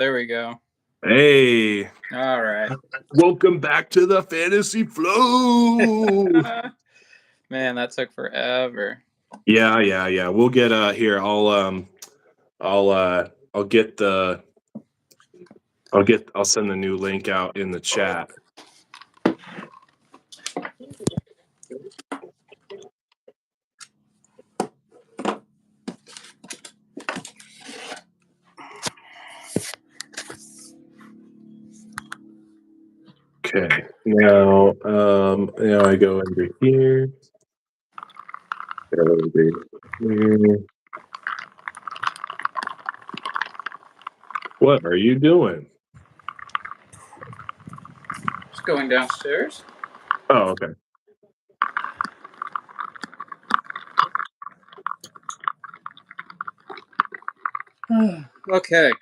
There we go. Hey, All right. welcome back to the Fantasy Flow. Man, that took forever. Yeah. We'll get here. I'll get the I'll send the new link out in the chat. Okay. Now I go under here. Go over here. What are you doing? Just going downstairs. Oh, okay. Okay.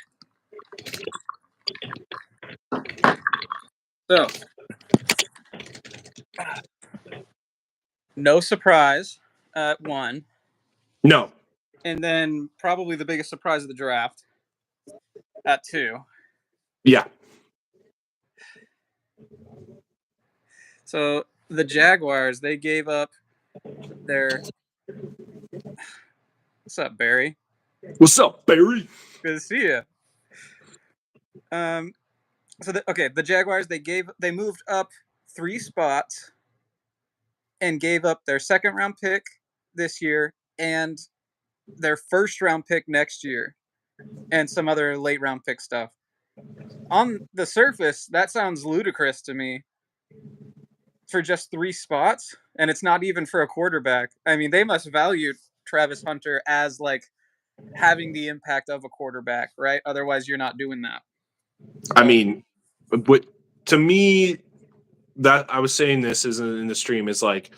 So, no surprise at 1. No. And then probably the biggest surprise of the draft at 2. Yeah. So, the Jaguars, they gave up their... What's up, Barry? What's up, Barry? Good to see you. The Jaguars, they moved up 3 spots and gave up their second round pick this year and their first round pick next year and some other late round pick stuff. On the surface, that sounds ludicrous to me for just 3 spots, and it's not even for a quarterback. I mean, they must value Travis Hunter as like having the impact of a quarterback, right? Otherwise, you're not doing that. I mean, but to me, that I was saying this in the stream is like,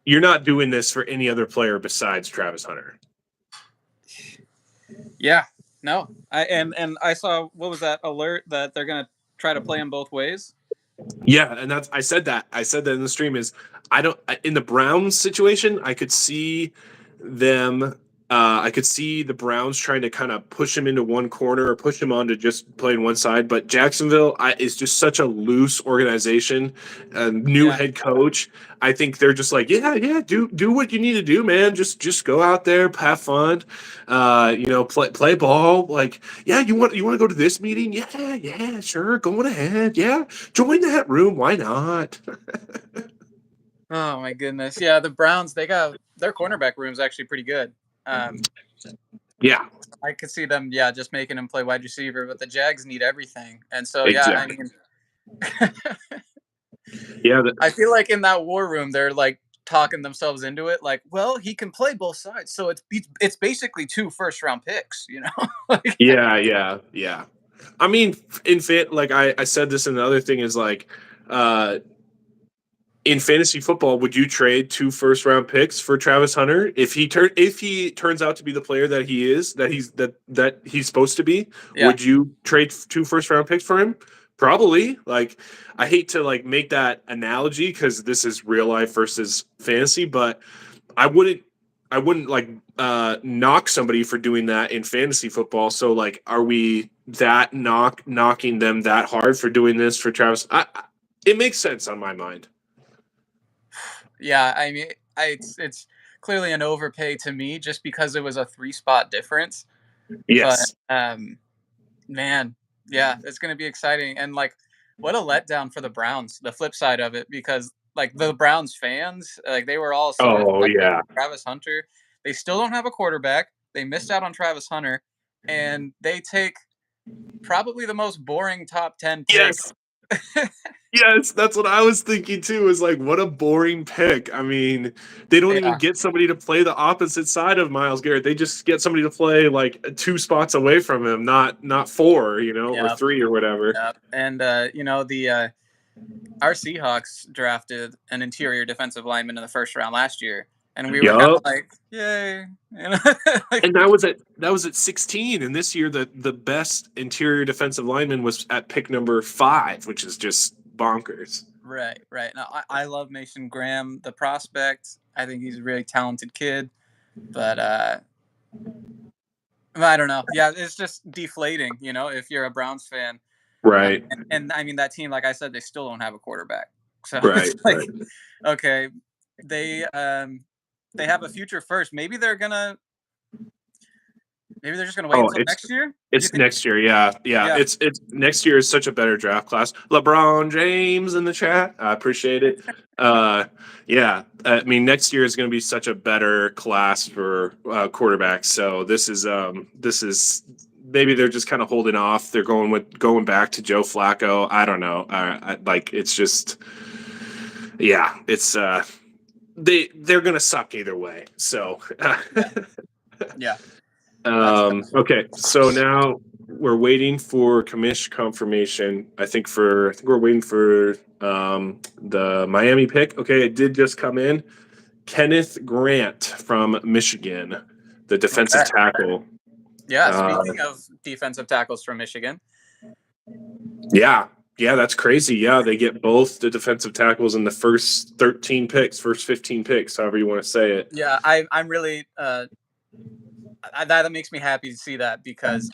you're not doing this for any other player besides Travis Hunter. Yeah, no. I saw, what was that alert that they're gonna try to play him both ways? Yeah, and I said that in the stream is in the Browns situation, I could see them. I could see the Browns trying to kind of push him into one corner or push him onto just playing one side. But Jacksonville is just such a loose organization, a new head coach. I think they're just like, do what you need to do, man. Just go out there, have fun, play ball. Like, you want to go to this meeting? Yeah, sure, going ahead. Yeah, join that room. Why not? Oh my goodness. Yeah, the Browns, they got their cornerback room's actually pretty good. Yeah. I could see them, just making him play wide receiver, but the Jags need everything. And so, Exactly. I feel like in that war room, they're like talking themselves into it. Like, well, he can play both sides. So it's basically 2 first round picks, you know? Yeah. I mean, I said this, and the other thing is like, in fantasy football, would you trade 2 first round picks for Travis Hunter if he turns out to be the player that he's supposed to be? Yeah. Would you trade 2 first round picks for him? Probably. Like, I hate to like make that analogy because this is real life versus fantasy, but I wouldn't like knock somebody for doing that in fantasy football. So like, are we that knocking them that hard for doing this for Travis? It makes sense on my mind. Yeah, I mean, it's clearly an overpay to me just because it was a 3-spot difference. Yes. But man, yeah, it's going to be exciting. And like, what a letdown for the Browns, the flip side of it, because like the Browns fans, like they were all so Travis Hunter. They still don't have a quarterback. They missed out on Travis Hunter, and they take probably the most boring top 10 picks. Yes, that's what I was thinking too. Is like, what a boring pick. I mean, they don't even get somebody to play the opposite side of Myles Garrett. They just get somebody to play like 2 spots away from him, not 4, or 3 or whatever. Yeah. And our Seahawks drafted an interior defensive lineman in the first round last year, and we were kind of like, yay! And that was at 16, and this year the best interior defensive lineman was at pick number 5, which is just bonkers. Right. Now, I love Mason Graham, the prospect. I think he's a really talented kid, but I don't know. Yeah, it's just deflating, if you're a Browns fan. Right. And I mean that team, like I said, they still don't have a quarterback. So Right. it's like, Right. okay, they have a future first. Maybe they're just gonna wait Oh, until next year. You it's think? next year. Yeah, yeah. Yeah, It's next year is such a better draft class. LeBron James in the chat. I appreciate it. Yeah. I mean, next year is going to be such a better class for quarterbacks. So this is maybe they're just kind of holding off. They're going back to Joe Flacco. I don't know. Like it's just yeah. It's they're going to suck either way. So. yeah, yeah. That's Okay, so now we're waiting for commish confirmation. I think we're waiting for the Miami pick. Okay, it did just come in. Kenneth Grant from Michigan, the defensive okay. tackle. Yeah. Uh, Speaking of defensive tackles from Michigan, yeah, yeah, that's crazy. Yeah, they get both the defensive tackles in the first 13 picks, first 15 picks, however you want to say it. yeah, I'm really that makes me happy to see that because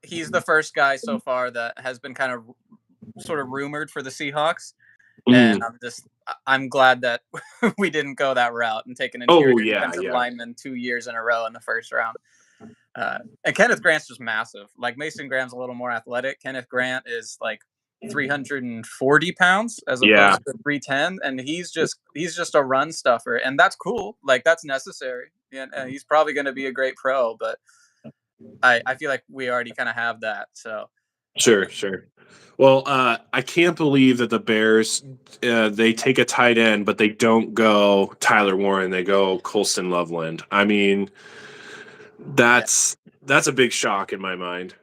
he's the first guy so far that has been kind of sort of rumored for the Seahawks, and Mm. I'm glad that we didn't go that route and take an Oh interior yeah, defensive yeah. lineman 2 years in a row in the first round. And Kenneth Grant's just massive. Like Mason Graham's a little more athletic. Kenneth Grant is like 340 pounds as Yeah, opposed to 310, and he's just a run stuffer, and that's cool. Like that's necessary, and he's probably going to be a great pro. But I feel like we already kind of have that. So sure, sure. Well, I can't believe that the Bears they take a tight end, but they don't go Tyler Warren. They go Colston Loveland. I mean, yeah, that's a big shock in my mind.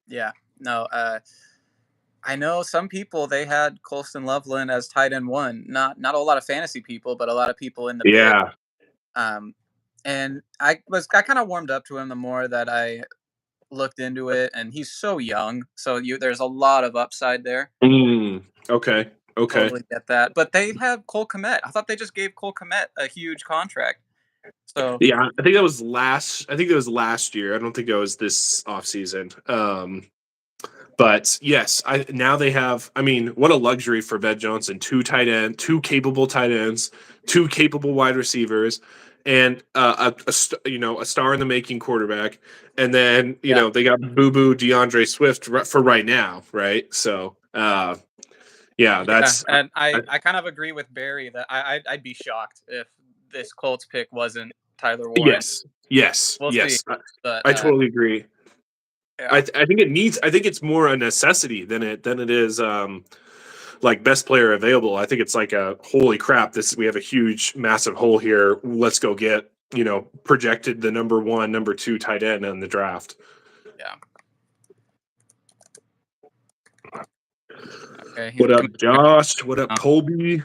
yeah, no. I know some people they had Colston Loveland as tight end one. Not a lot of fantasy people, but a lot of people in the bit. Yeah. Um, and I kind of warmed up to him the more that I looked into it, and he's so young, so there's a lot of upside there. Mm, okay. Okay. Totally get that. But they have Cole Kmet. I thought they just gave Cole Kmet a huge contract. So Yeah, I think that was last. I think that was last year. I don't think that was this offseason. But yes, I now they have. I mean, what a luxury for Ved Johnson: two capable tight ends, two capable wide receivers, and a star in the making quarterback. And then yeah, they got Boo Boo DeAndre Swift for right now, right? So yeah, yeah, that's and I, I kind of agree with Barry that I'd be shocked if this Colts pick wasn't Tyler Warren. yes, yes, We'll see, yes. but I totally agree. yeah, I think it needs. I think it's more a necessity than it is like best player available. I think it's like a holy crap. We have a huge, massive hole here. Let's go get projected the number one, number two tight end in the draft. yeah. Okay, he's What up, coming. Josh? What up, Colby?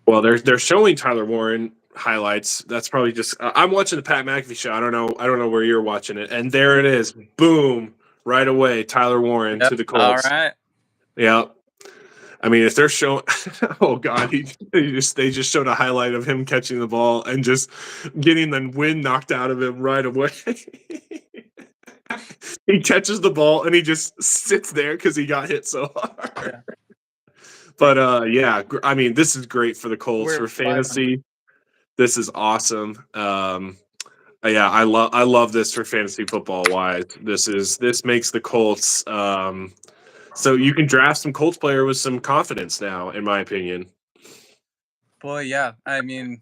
Well, they're showing Tyler Warren highlights. That's probably just I'm watching the Pat McAfee show. I don't know where you're watching it. And there it is. Boom. Right away, Tyler Warren Yep. to the All Colts. right. Yeah. I mean, if they're showing oh god, they just showed a highlight of him catching the ball and just getting the wind knocked out of him right away. He catches the ball and he just sits there because he got hit so hard. Yeah. But yeah, I mean, this is great for the Colts We're for live on. fantasy. This is awesome. Yeah, I love this for fantasy football wise. This makes the Colts so you can draft some Colts player with some confidence now, in my opinion. Boy, yeah. I mean,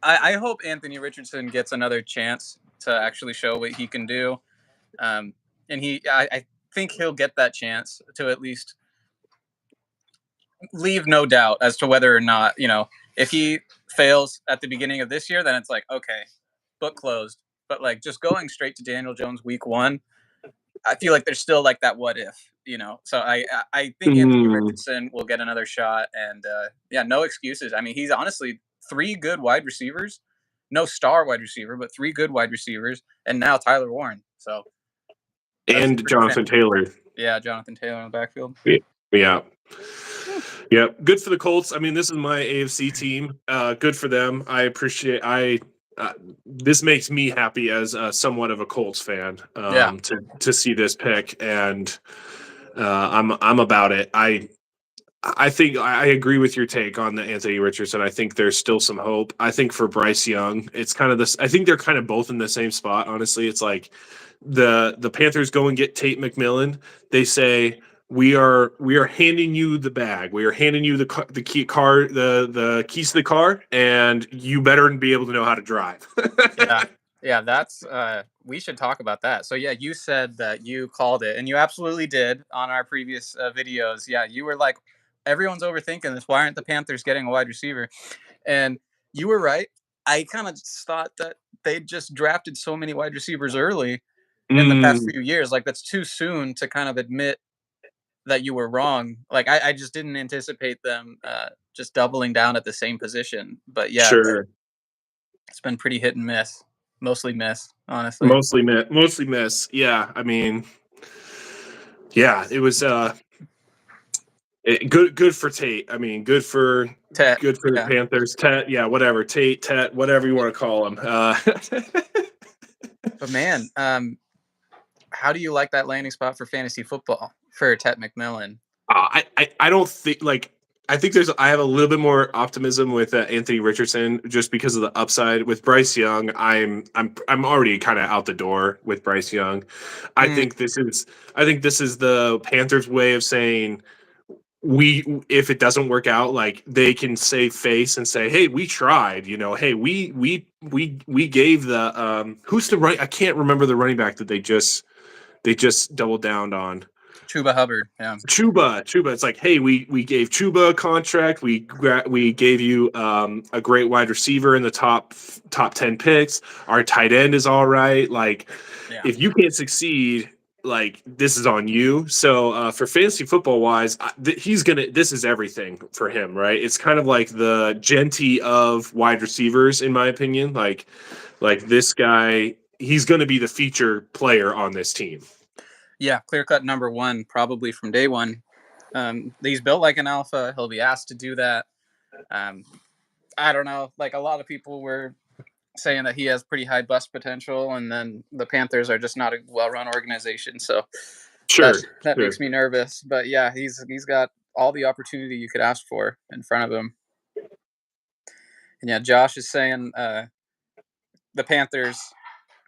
I hope Anthony Richardson gets another chance to actually show what he can do. And I think he'll get that chance to at least leave no doubt as to whether or not, if he fails at the beginning of this year, then it's like, okay, book closed. But like just going straight to Daniel Jones week one, I feel like there's still like that what if, So I think Anthony Richardson will get another shot, and yeah, no excuses. I mean, he's honestly three good wide receivers, no star wide receiver, but three good wide receivers, and now Tyler Warren. So that's And Jonathan Taylor. yeah, Jonathan Taylor in the backfield. Yeah. Yeah, good for the Colts. I mean, this is my AFC team. Good for them. I this makes me happy as somewhat of a Colts fan Yeah. to see this pick, and I'm about it. I think I agree with your take on the Anthony Richardson. I think there's still some hope. I think for Bryce Young, it's kind of this. I think they're kind of both in the same spot. Honestly, it's like the Panthers go and get Tate McMillan. They say we are handing you the bag. We are handing you the key car the keys to the car, and you better be able to know how to drive. Yeah. Yeah, that's we should talk about that. So yeah, you said that you called it, and you absolutely did on our previous videos. Yeah, you were like, everyone's overthinking this. Why aren't the Panthers getting a wide receiver? And you were right. I kind of thought that they just drafted so many wide receivers early in the past few years. Like, that's too soon to kind of admit that you were wrong. Like, I just didn't anticipate them just doubling down at the same position. But yeah, Sure. it's been pretty hit and miss. Mostly miss, honestly. Mostly miss. Yeah, I mean, yeah, it was good for Tate. I mean, Tet, good for the yeah. Panthers. Tet, yeah, whatever. Tet, whatever you want to call him. But man, how do you like that landing spot for fantasy football for Tet McMillan? I don't think like I think I have a little bit more optimism with Anthony Richardson just because of the upside. With Bryce Young, I'm already kind of out the door with Bryce Young. I think this is the Panthers' way of saying if it doesn't work out, like they can save face and say, hey, we tried, hey, we gave the who's the right, I can't remember the running back that they just doubled down on. Chuba Hubbard, yeah. Chuba. It's like, hey, we gave Chuba a contract. We gave you a great wide receiver in the top 10 picks. Our tight end is all right. Like, if you can't succeed, like this is on you. So for fantasy football wise, this is everything for him, right? It's kind of like the Genty of wide receivers, in my opinion. Like this guy, he's gonna be the feature player on this team. Yeah, clear cut number one, probably from day one. He's built like an alpha. He'll be asked to do that. I don't know. Like, a lot of people were saying that he has pretty high bust potential, and then the Panthers are just not a well-run organization. So that makes me nervous. But yeah, he's got all the opportunity you could ask for in front of him. And yeah, Josh is saying the Panthers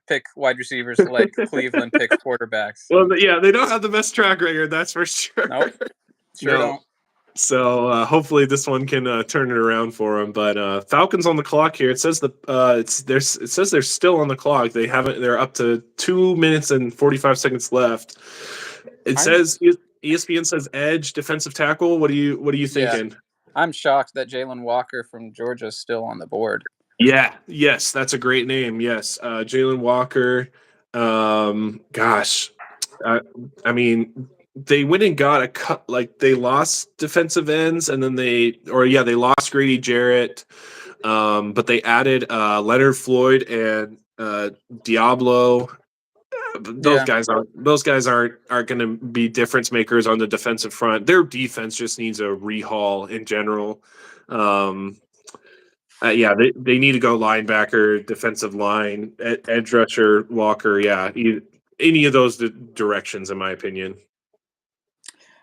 pick wide receivers like Cleveland picks quarterbacks. Well, yeah, they don't have the best track record, that's for sure. Nope, don't. So hopefully this one can turn it around for them. But Falcons on the clock here. It says it says they're still on the clock. They're up to 2 minutes and 45 seconds left. It says ESPN says edge defensive tackle. What are you thinking? Yeah. I'm shocked that Jalen Walker from Georgia is still on the board. Yeah, yes, that's a great name. Yes, Jalen Walker. Gosh, I mean, they went and got a cut. Like, they lost defensive ends, and then they lost Grady Jarrett, but they added Leonard Floyd and Diablo. Those guys aren't going to be difference makers on the defensive front. Their defense just needs a rehaul in general. They need to go linebacker, defensive line, edge rusher, Walker. Yeah, any of those directions, in my opinion.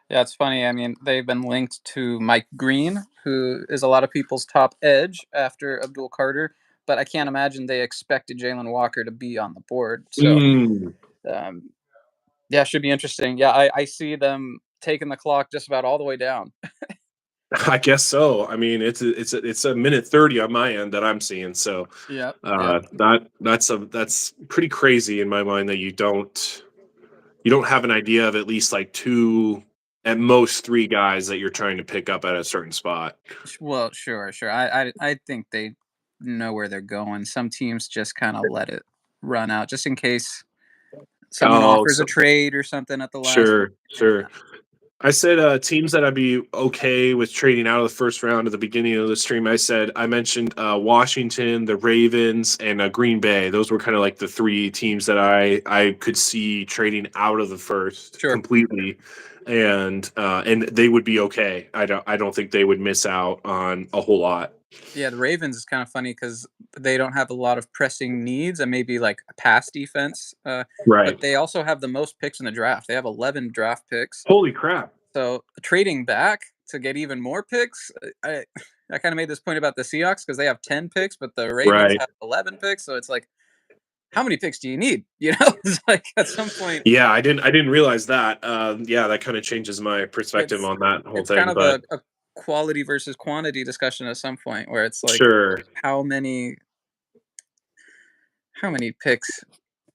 Yeah, it's funny. I mean, they've been linked to Mike Green, who is a lot of people's top edge after Abdul Carter, but I can't imagine they expected Jalen Walker to be on the board. So, yeah, should be interesting. Yeah, I see them taking the clock just about all the way down. I guess so. I mean, it's a minute 30 on my end that I'm seeing. So yeah, that's pretty crazy in my mind that you don't have an idea of at least like two, at most three guys that you're trying to pick up at a certain spot. Well, sure. I think they know where they're going. Some teams just kind of let it run out just in case someone offers a trade or something at the last. Sure. I said teams that I'd be okay with trading out of the first round at the beginning of the stream. I mentioned Washington, the Ravens, and Green Bay. Those were kind of like the three teams that I could see trading out of the first completely, and they would be okay. I don't think they would miss out on a whole lot. Yeah, the Ravens is kind of funny because they don't have a lot of pressing needs and maybe like a pass defense, but Right. they also have the most picks in the draft. They have 11 draft picks. Holy crap. So trading back to get even more picks, I kind of made this point about the Seahawks because they have 10 picks, but the Ravens Right. have 11 picks. So it's like, how many picks do you need? You know, it's like at some point, Yeah, I didn't realize that. Yeah, that kind of changes my perspective it's on that whole it's kind thing. of But a quality versus quantity discussion at some point where it's like, sure. how many how many picks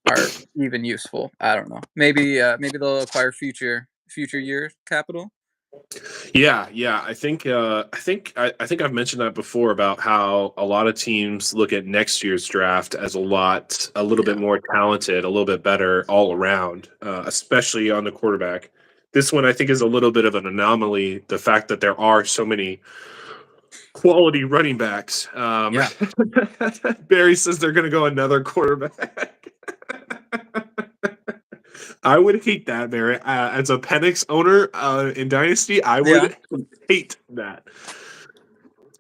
are even useful? I don't know. Maybe they'll acquire future year capital. Yeah, yeah. I think I've mentioned that before about how a lot of teams look at next year's draft as a little bit Yeah. more talented, a little bit better all around, especially on the quarterback. This one I think is a little bit of an anomaly. The fact that there are so many quality running backs. Yeah. Barry says they're going to go another quarterback. I would hate that, Barry. As a Penix owner in Dynasty, I Yeah. would hate that.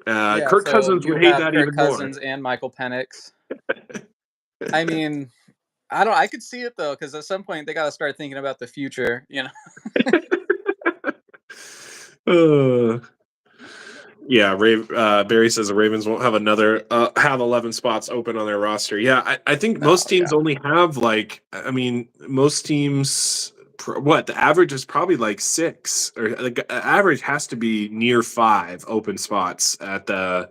Yeah. Kirk So Cousins would you hate have that Kirk even more. Cousins and Michael Penix. I mean, I don't. I could see it though, because at some point they got to start thinking about the future. You know. Uh, yeah, Barry says the Ravens won't have 11 spots open on their roster. Yeah, I think Oh most teams yeah. only have most teams. What the average is probably like 6, or like average has to be near 5 open spots at the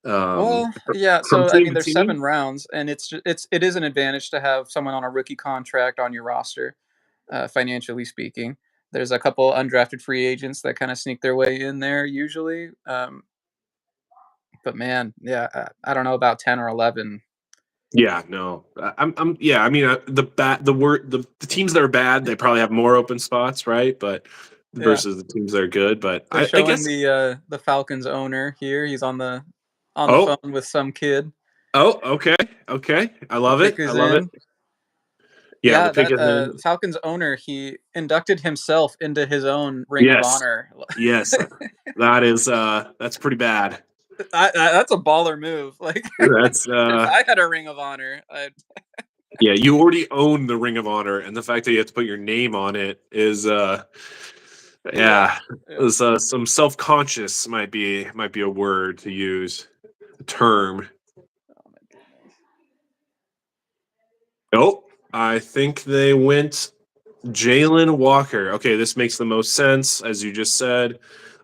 Well, yeah. from So I team mean, to there's team. 7 rounds, and it is an advantage to have someone on a rookie contract on your roster, financially speaking. There's a couple undrafted free agents that kind of sneak their way in there usually. But man, yeah, I don't know about 10 or 11. Yeah, no, yeah. I mean, the teams that are bad, they probably have more open spots, right? But Yeah, versus the teams that are good, but they're I showing guess. the Falcons owner here. He's on the Oh, phone with some kid. oh, okay, okay. I The love pick it. I is love it. in. Yeah, the Yeah, pick that is in. Falcons owner, he inducted himself into his own Ring of Yes, Honor. yes. That is that's pretty bad. That's a baller move. Like That's if I had a Ring of Honor, yeah. You already own the Ring of Honor, and the fact that you have to put your name on it is yeah, yeah. yeah. Is, some self conscious might be a word to use, a term. Oh my goodness. Oh, I think they went Jalen Walker. Okay, this makes the most sense, as you just said.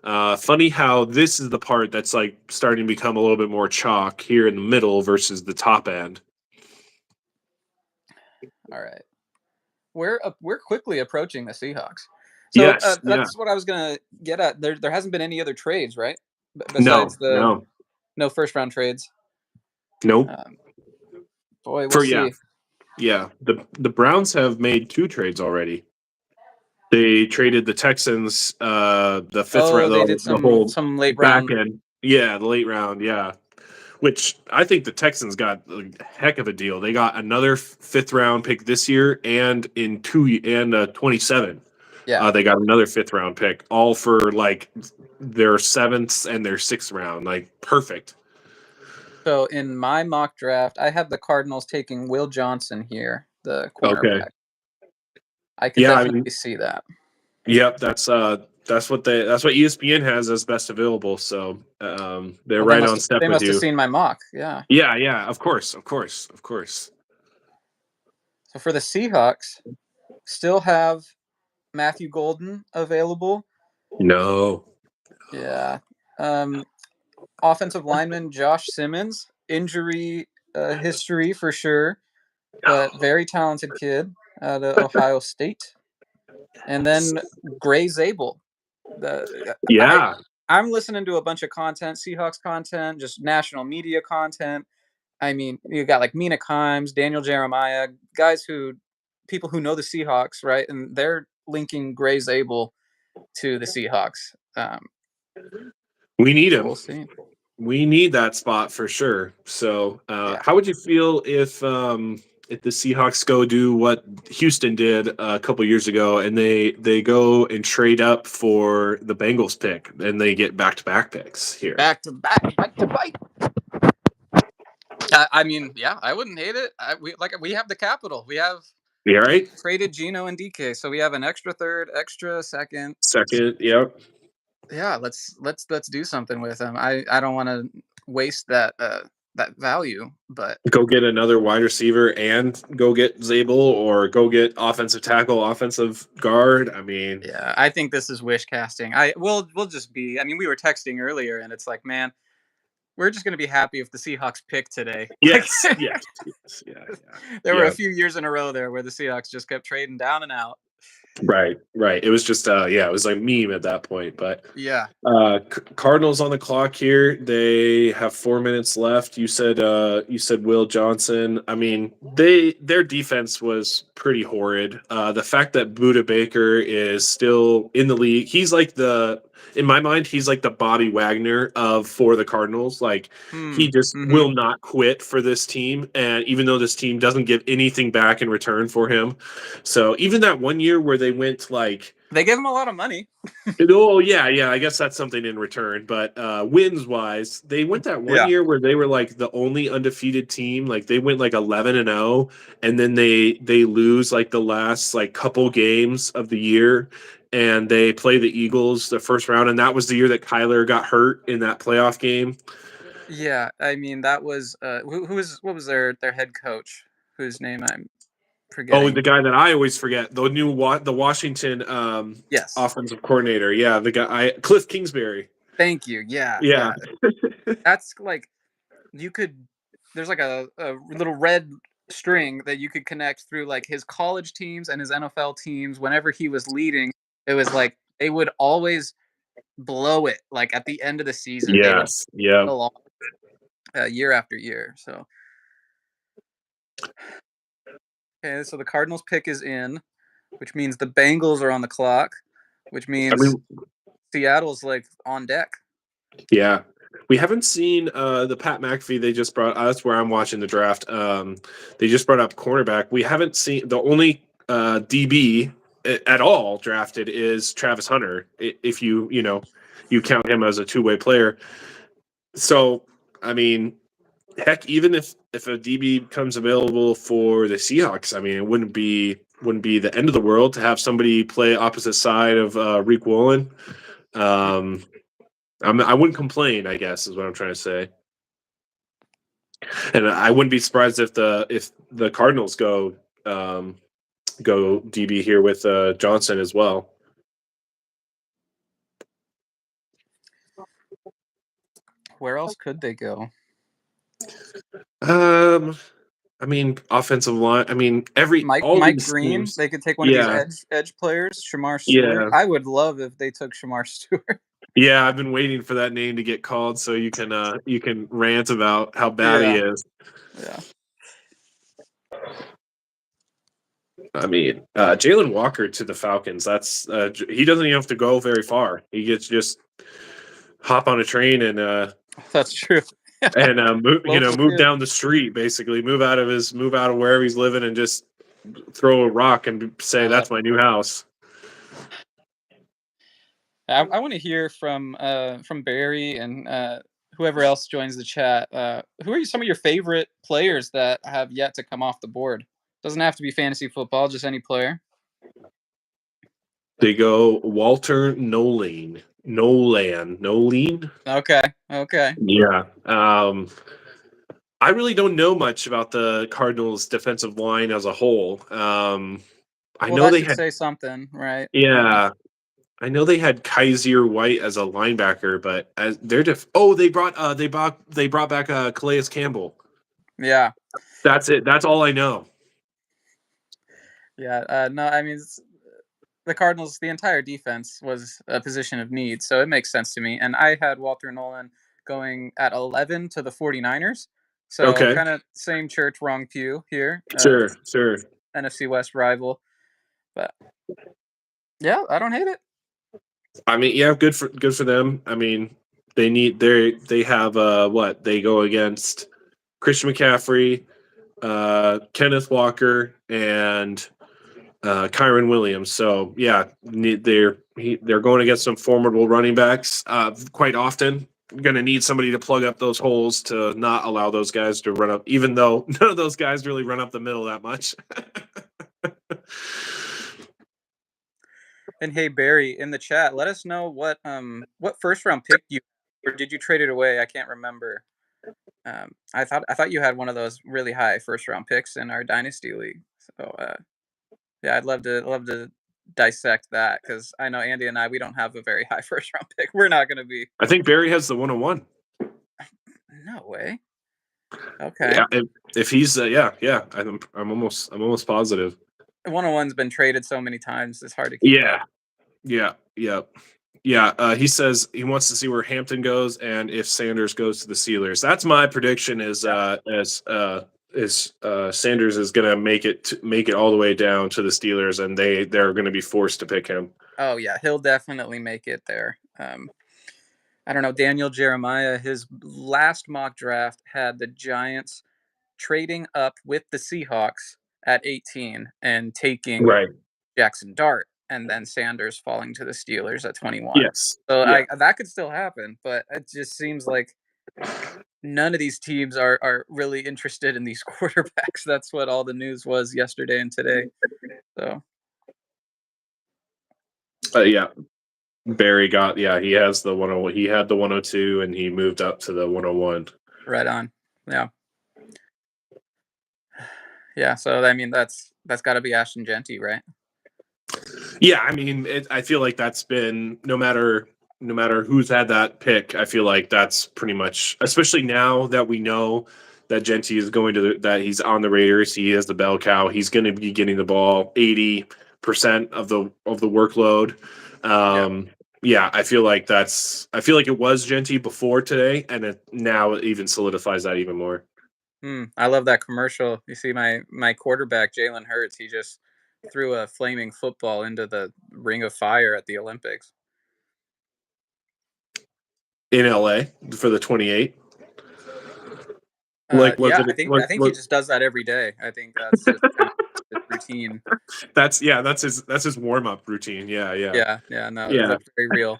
Funny how this is the part that's like starting to become a little bit more chalk here in the middle versus the top end. All right. We're quickly approaching the Seahawks. So Yes, yeah. that's what I was gonna get at. There hasn't been any other trades, right? No, Besides the no, no first round trades. nope. Um, Boy, we'll For yeah, see. yeah. The Browns have made 2 trades already. They traded the Texans, the fifth Oh, round, they did the whole some late back round. end. Yeah, the late round. Yeah, which I think the Texans got a heck of a deal. They got another fifth round pick this year, and in 27, Yeah. they got another fifth round pick, all for like their 7th and their 6th round. Like perfect. So in my mock draft, I have the Cardinals taking Will Johnson here, the Okay. cornerback. I could Yeah, I mean, definitely see that. yep. That's what ESPN has as best available. So they're Well, right on step they with must have you. seen my mock. Yeah. Yeah, yeah. Of course, of course, of course. So for the Seahawks, still have Matthew Golden available. No. Yeah. Um, Offensive lineman Josh Simmons, injury history for sure, but very talented kid out of Ohio State. And then Gray Zabel. I Yeah. I'm listening to a bunch of content, Seahawks content, just national media content. I mean, you got like Mina Kimes, Daniel Jeremiah, guys who people who know the Seahawks, right? And they're linking Gray Zabel to the Seahawks. We need So him. we'll see. We need that spot for sure. So, Yeah. how would you feel if the Seahawks go do what Houston did a couple years ago, and they go and trade up for the Bengals pick, and they get back-to-back picks here. Back to back. I mean, yeah, I wouldn't hate it. We have the capital. We have right? traded Geno and DK, so we have an extra third, extra second. Yep. Yeah, let's do something with him. I don't want to waste that value, but Go get another wide receiver and go get Zabel, or go get offensive tackle, offensive guard. I mean, yeah, I think this is wish casting. We'll just be. I mean, we were texting earlier, and it's like, man, we're just going to be happy if the Seahawks pick today. yes. There were a few years in a row there where the Seahawks just kept trading down and out. Right. It was just it was like meme at that point. But yeah, Cardinals on the clock here. They have 4 minutes left. You said Will Johnson. I mean, their defense was pretty horrid. The fact that Budda Baker is still in the league, in my mind, he's like the Bobby Wagner for the Cardinals. Like he just will not quit for this team, and even though this team doesn't give anything back in return for him, so even that 1 year where they went like they gave him a lot of money. Oh yeah, I guess that's something in return. But wins wise, they went that 1 year where they were like the only undefeated team. Like they went like 11-0, and then they lose like the last like couple games of the year, and they play the Eagles the first round, and that was the year that Kyler got hurt in that playoff game. Yeah, I mean that was what was their head coach, whose name I'm forgetting. Oh, the guy that I always forget, the Washington offensive coordinator. Yeah, the guy Cliff Kingsbury. Thank you. Yeah. That's like there's like a little red string that you could connect through like his college teams and his NFL teams. Whenever he was leading, it was like they would always blow it. Like at the end of the season, yes, year after year. So okay, so the Cardinals pick is in, which means the Bengals are on the clock, which means Seattle's like on deck. Yeah. We haven't seen the Pat McAfee they just brought. That's where I'm watching the draft. They just brought up cornerback. We haven't seen the only DB at all drafted is Travis Hunter, if you count him as a two-way player. So, I mean, heck, even if a DB comes available for the Seahawks, I mean, it wouldn't be the end of the world to have somebody play opposite side of Rick Woolen. I wouldn't complain, I guess, is what I'm trying to say. And I wouldn't be surprised if the Cardinals go DB here with Johnson as well. Where else could they go? I mean, offensive line. I mean, Mike Green. Teams, they could take one of these edge players, Shamar Stewart. I would love if they took Shamar Stewart. Yeah, I've been waiting for that name to get called so you can rant about how bad he is. Yeah. I mean, Jalen Walker to the Falcons. That's he doesn't even have to go very far. He gets just hop on a train and that's true. And move down the street, basically move out of wherever he's living and just throw a rock and say that's my new house. I want to hear from Barry and whoever else joins the chat. Who are some of your favorite players that have yet to come off the board? Doesn't have to be fantasy football, just any player. They go Walter Nolan. Okay. Yeah. I really don't know much about the Cardinals' defensive line as a whole. I know they had say something, right? Yeah. I know they had Kaiser White as a linebacker, but as they brought back Calais Campbell. Yeah. That's it. That's all I know. Yeah. No, I mean, the Cardinals, the entire defense was a position of need, so it makes sense to me. And I had Walter Nolan going at 11 to the 49ers. So kind of same church, wrong pew here. Sure. NFC West rival. But yeah, I don't hate it. I mean, yeah, good for them. I mean, they have what? They go against Christian McCaffrey, Kenneth Walker, and Kyron Williams. So yeah, they're going to get some formidable running backs quite often. Going to need somebody to plug up those holes to not allow those guys to run up, even though none of those guys really run up the middle that much. And hey Barry, in the chat, let us know what first round pick you, or did you trade it away? I can't remember. I thought you had one of those really high first round picks in our dynasty league. So yeah, I'd love to dissect that, because I know Andy and I, we don't have a very high first round pick. We're not going to be. I think Barry has the 101. No way. Okay. Yeah, if he's I'm almost positive. 101's been traded so many times, it's hard to keep up. Yeah. He says he wants to see where Hampton goes and if Sanders goes to the Steelers. That's my prediction. Sanders is going to make it all the way down to the Steelers, and they're going to be forced to pick him. Oh yeah, he'll definitely make it there. I don't know, Daniel Jeremiah, his last mock draft had the Giants trading up with the Seahawks at 18 and taking Jackson Dart, and then Sanders falling to the Steelers at 21. Yes. So yeah. That could still happen, but it just seems like none of these teams are really interested in these quarterbacks. That's what all the news was yesterday and today. So yeah. Barry got he has the 101. He had the 102 and he moved up to the 101. Right on. Yeah. Yeah, so I mean that's got to be Ashton Jeanty, right? Yeah, I mean, I feel like that's been no matter who's had that pick. I feel like that's pretty much, especially now that we know that Jeanty is going to that he's on the Raiders. He is the bell cow. He's going to be getting the ball 80% of the workload. Yeah, I feel like it was Jeanty before today, and now it even solidifies that even more. I love that commercial. You see my quarterback, Jalen Hurts, he just threw a flaming football into the ring of fire at the Olympics. In LA for the 28. I think he just does that every day. I think that's just kind of his routine. That's his warm-up routine. Yeah. That's very real.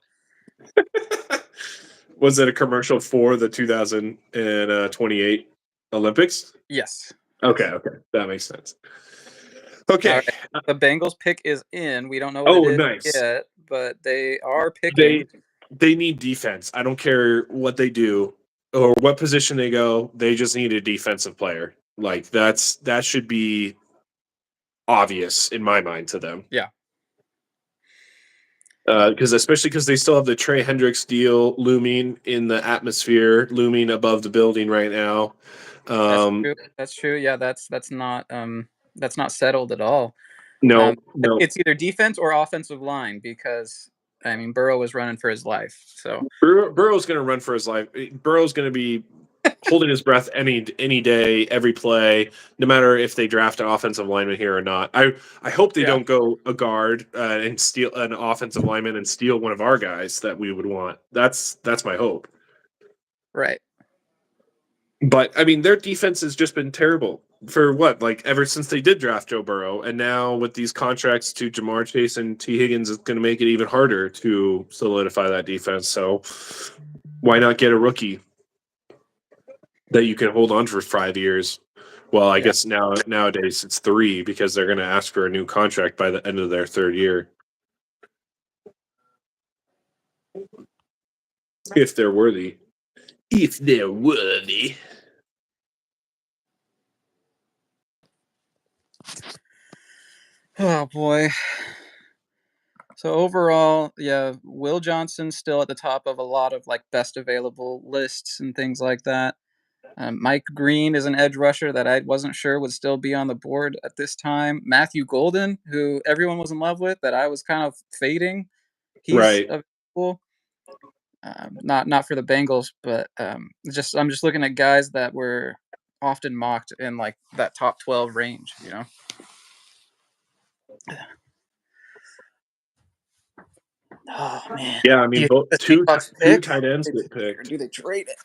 Was it a commercial for the 2028 Olympics? Yes. Okay, that makes sense. Okay, right. The Bengals pick is in. We don't know what it is yet, but they are picking. They need defense. I don't care what they do or what position they go. They just need a defensive player. Like that should be obvious in my mind to them. Yeah. Especially because they still have the Trey Hendricks deal looming in the atmosphere, looming above the building right now. That's true. Yeah, that's not settled at all. No. It's either defense or offensive line, because I mean Burrow was running for his life. So Burrow's going to run for his life. Burrow's going to be holding his breath any day, every play, no matter if they draft an offensive lineman here or not. I hope they don't go a guard and steal an offensive lineman and steal one of our guys that we would want. That's my hope. Right. But I mean, their defense has just been terrible for ever since they did draft Joe Burrow, and now with these contracts to Jamar Chase and T. Higgins, it's going to make it even harder to solidify that defense. So why not get a rookie that you can hold on for 5 years? Well, I guess nowadays it's 3, because they're going to ask for a new contract by the end of their 3rd year. If they're worthy. Oh boy. So overall, yeah, Will Johnson's still at the top of a lot of best available lists and things like that. Mike Green is an edge rusher that I wasn't sure would still be on the board at this time. Matthew Golden, who everyone was in love with, that I was kind of fading. He's available. Not for the Bengals, but I'm just looking at guys that were often mocked in that top 12 range, you know. Oh man. Yeah, I mean, both two tight ends get picked. Do they trade it?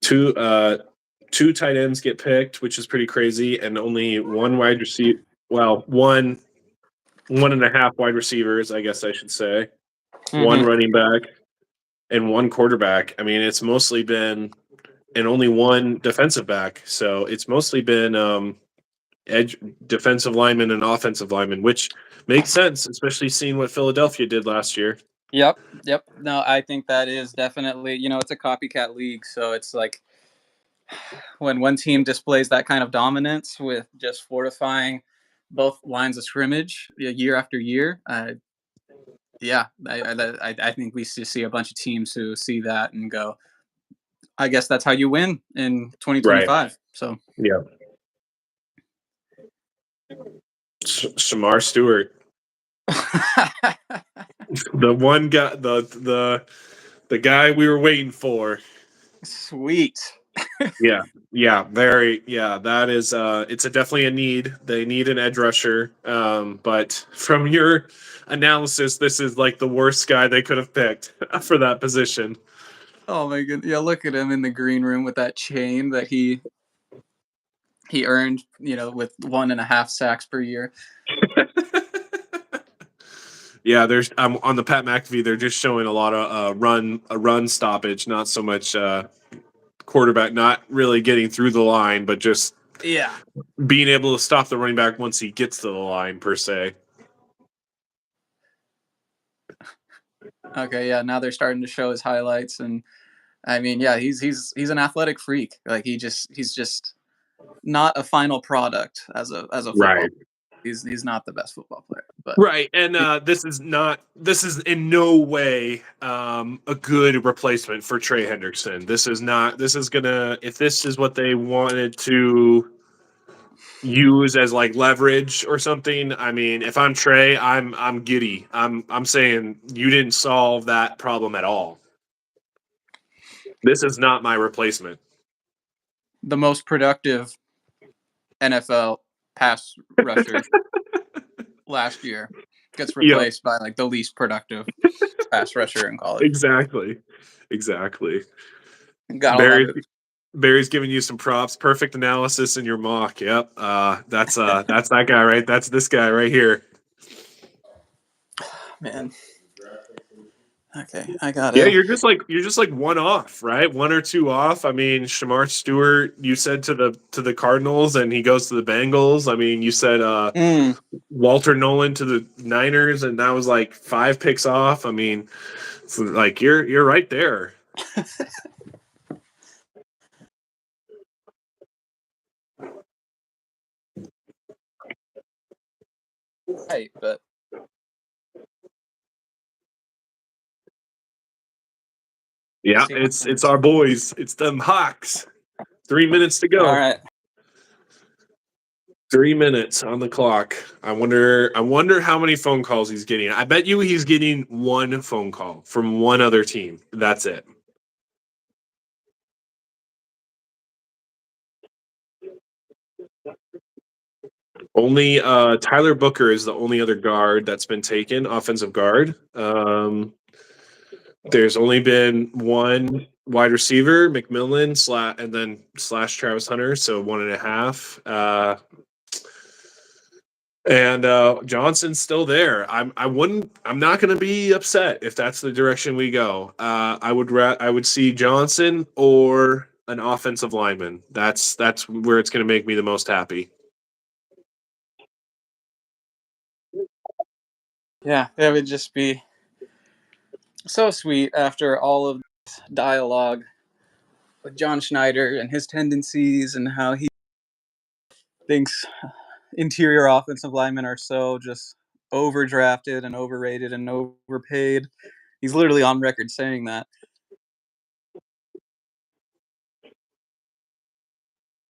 Two 2 tight ends get picked, which is pretty crazy, and only 1 wide receiver. Well, 1.5 wide receivers, I guess I should say. 1 running back and 1 quarterback. I mean, it's mostly been, and only 1 defensive back. So it's mostly been edge defensive lineman and offensive lineman, which makes sense, especially seeing what Philadelphia did last year. Yep. No, I think that is definitely, it's a copycat league. So it's like when one team displays that kind of dominance with just fortifying both lines of scrimmage year after year, I think we see a bunch of teams who see that and go, I guess that's how you win in 2025. Right. So yeah, Shamar Stewart, the one guy, the guy we were waiting for. Sweet. Yeah, very. Yeah, that is. It's definitely a need. They need an edge rusher. But from your analysis, this is like the worst guy they could have picked for that position. Oh my goodness! Yeah, look at him in the green room with that chain that he earned, with 1.5 sacks per year. Yeah, there's on the Pat McAfee. They're just showing a lot of run stoppage, not so much quarterback not really getting through the line, but just being able to stop the running back once he gets to the line per se. Okay, yeah. Now they're starting to show his highlights, and I mean, yeah, he's an athletic freak. Like he's just not a final product as a football. Right. He's not the best football player, but right. And this is in no way a good replacement for Trey Hendrickson. This is gonna, if this is what they wanted to use as like leverage or something. I mean, if I'm Trey, I'm giddy. I'm saying you didn't solve that problem at all. This is not my replacement. The most productive NFL pass rusher last year gets replaced by like the least productive pass rusher in college. Exactly. Barry's giving you some props. Perfect analysis in your mock. Yep. That's that guy, right? That's this guy right here. Man. Okay, I got it. Yeah, you're just like 1 off, right? 1 or 2 off. I mean, Shamar Stewart, you said to the Cardinals, and he goes to the Bengals. I mean, you said Walter Nolan to the Niners, and that was like 5 picks off. I mean, it's like you're right there. Right, but yeah, it's our boys. It's them Hawks. 3 minutes to go. All right. 3 minutes on the clock. I wonder how many phone calls he's getting. I bet you he's getting 1 phone call from 1 other team. That's it. Only Tyler Booker is the only other guard that's been taken, offensive guard. There's only been 1 wide receiver, McMillan, and then / Travis Hunter, so 1.5. And Johnson's still there. I'm not going to be upset if that's the direction we go. I would see Johnson or an offensive lineman. That's where it's going to make me the most happy. Yeah, it would just be so sweet after all of this dialogue with John Schneider and his tendencies and how he thinks interior offensive linemen are so just overdrafted and overrated and overpaid. He's literally on record saying that.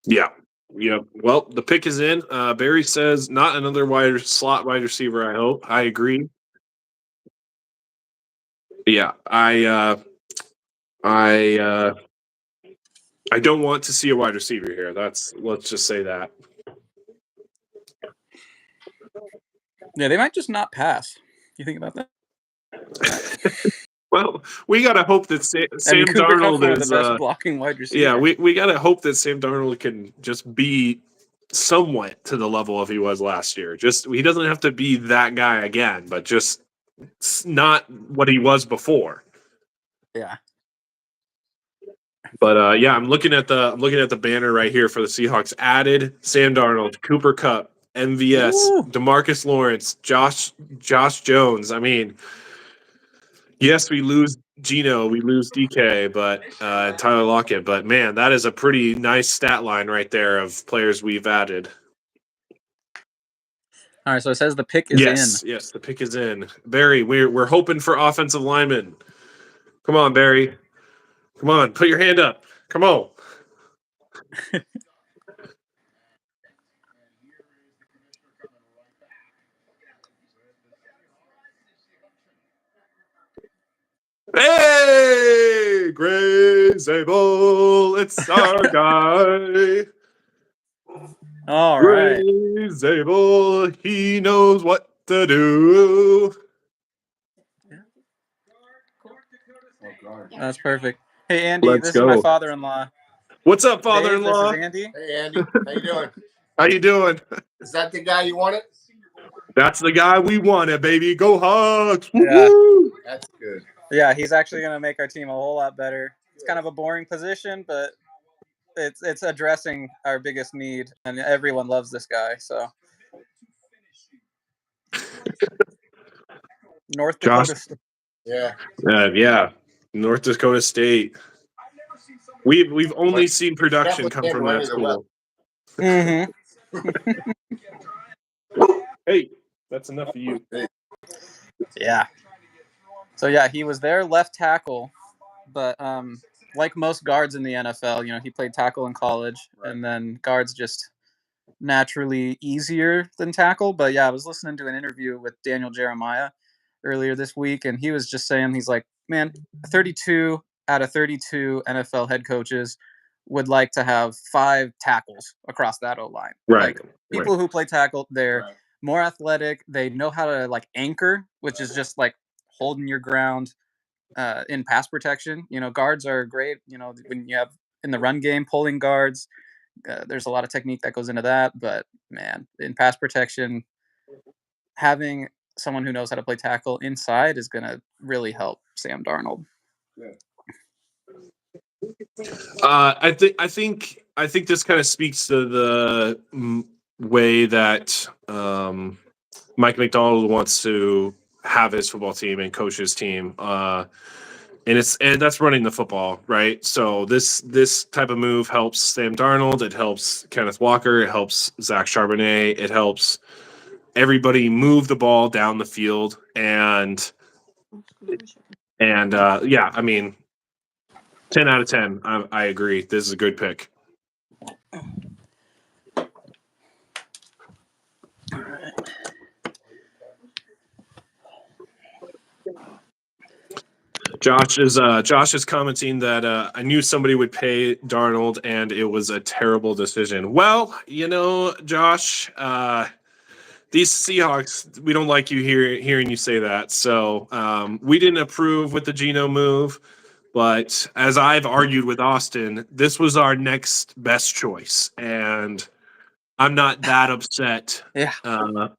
Yeah. Well, the pick is in. Barry says not another slot wide receiver, I hope. I agree. Yeah, I don't want to see a wide receiver here. Let's just say that. Yeah, they might just not pass. You think about that? Well, we gotta hope that Sam Cooper Cup's one Darnold of the is. best blocking wide receivers. Yeah, we gotta hope that Sam Darnold can just be somewhat to the level of he was last year. Just he doesn't have to be that guy again, but just not what he was before. Yeah. But yeah, I'm looking at the banner right here for the Seahawks. Added Sam Darnold, Cooper Kupp, MVS, Ooh. DeMarcus Lawrence, Josh Jones. I mean, yes, we lose Geno, we lose DK, but Tyler Lockett. But man, that is a pretty nice stat line right there of players we've added. All right, so it says the pick is in. Yes, the pick is in. Barry, we're hoping for offensive linemen. Come on, Barry. Come on, put your hand up. Come on. Hey, Gray Zabel, it's our guy. All right. Gray Zabel, he knows what to do. That's perfect. Hey, Andy, Let's this is my go. father-in-law. What's up, Dave, this father-in-law? is Andy. Hey, Andy. How you doing? How you doing? Is that the guy you wanted? That's the guy we wanted, baby. Go Hawks! Yeah. Woo-hoo! That's good. Yeah, he's actually going to make our team a whole lot better. It's kind of a boring position, but it's addressing our biggest need, and everyone loves this guy. So, North Dakota. Yeah. Yeah, North Dakota State. We've only seen production come from that school. Mm-hmm. Hey, that's enough of you. Yeah. So yeah, he was their left tackle, but like most guards in the NFL, he played tackle in college, and then guards just naturally easier than tackle. But yeah, I was listening to an interview with Daniel Jeremiah earlier this week, and he was just saying, he's like, man, 32 out of 32 NFL head coaches would like to have 5 tackles across that O-line. Right. Like people who play tackle, they're more athletic. They know how to like anchor, which is just like holding your ground in pass protection. Guards are great. When you have in the run game, pulling guards, there's a lot of technique that goes into that. But man, in pass protection, having someone who knows how to play tackle inside is going to really help Sam Darnold. I think this kind of speaks to the way that Mike McDonald wants to have his football team and coach his team, and that's running the football, right? So this type of move helps Sam Darnold. It helps Kenneth Walker. It helps Zach Charbonnet. It helps everybody move the ball down the field, and yeah, I mean, 10 out of 10. I agree. This is a good pick. Josh is commenting that I knew somebody would pay Darnold, and it was a terrible decision. Well, Josh, these Seahawks, we don't like you hearing you say that. So we didn't approve with the Geno move, but as I've argued with Austin, this was our next best choice, and I'm not that upset. Yeah.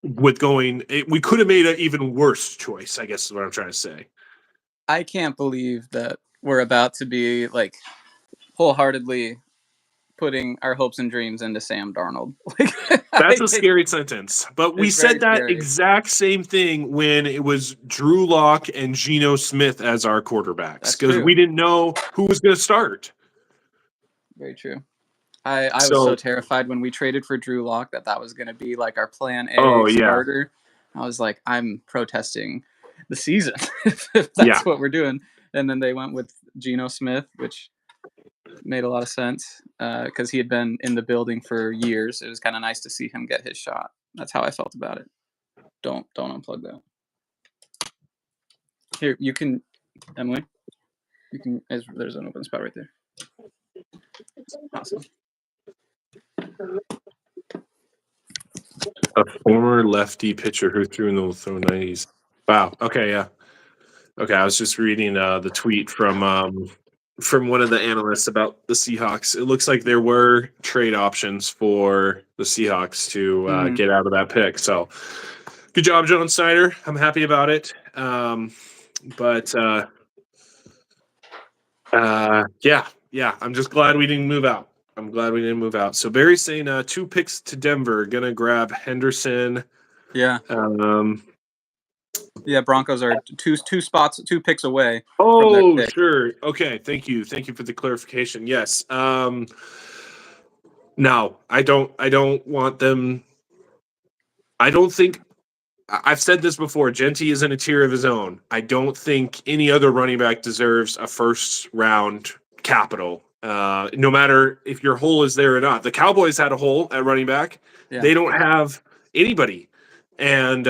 With going, we could have made an even worse choice, I guess is what I'm trying to say. I can't believe that we're about to be like wholeheartedly putting our hopes and dreams into Sam Darnold. That's a scary sentence. But we said that scary. exact same thing when it was Drew Lock and Geno Smith as our quarterbacks, because we didn't know who was going to start. Very true. I was so terrified when we traded for Drew Lock that was going to be like our plan A starter. Yeah. I was like, I'm protesting the season if that's what we're doing. And then they went with Geno Smith, which made a lot of sense because he had been in the building for years. It was kind of nice to see him get his shot. That's how I felt about it. Don't unplug that. Here, you can, Emily. You can. There's an open spot right there. Awesome. A former lefty pitcher who threw in the 90s. Wow. Okay, yeah. Okay, I was just reading the tweet from one of the analysts about the Seahawks. It looks like there were trade options for the Seahawks to get out of that pick. So, good job, John Snyder. I'm happy about it. But yeah, I'm just glad we didn't move out. I'm glad we didn't move out. So Barry's saying 2 picks to Denver. Gonna grab Henderson. Yeah. Yeah, Broncos are two spots, 2 picks away. Oh, sure. Okay, thank you for the clarification. Yes. No, I don't want them. I don't think I've said this before. Genty is in a tier of his own. I don't think any other running back deserves a first round capital. No matter if your hole is there or not. The Cowboys had a hole at running back. Yeah. They don't have anybody. And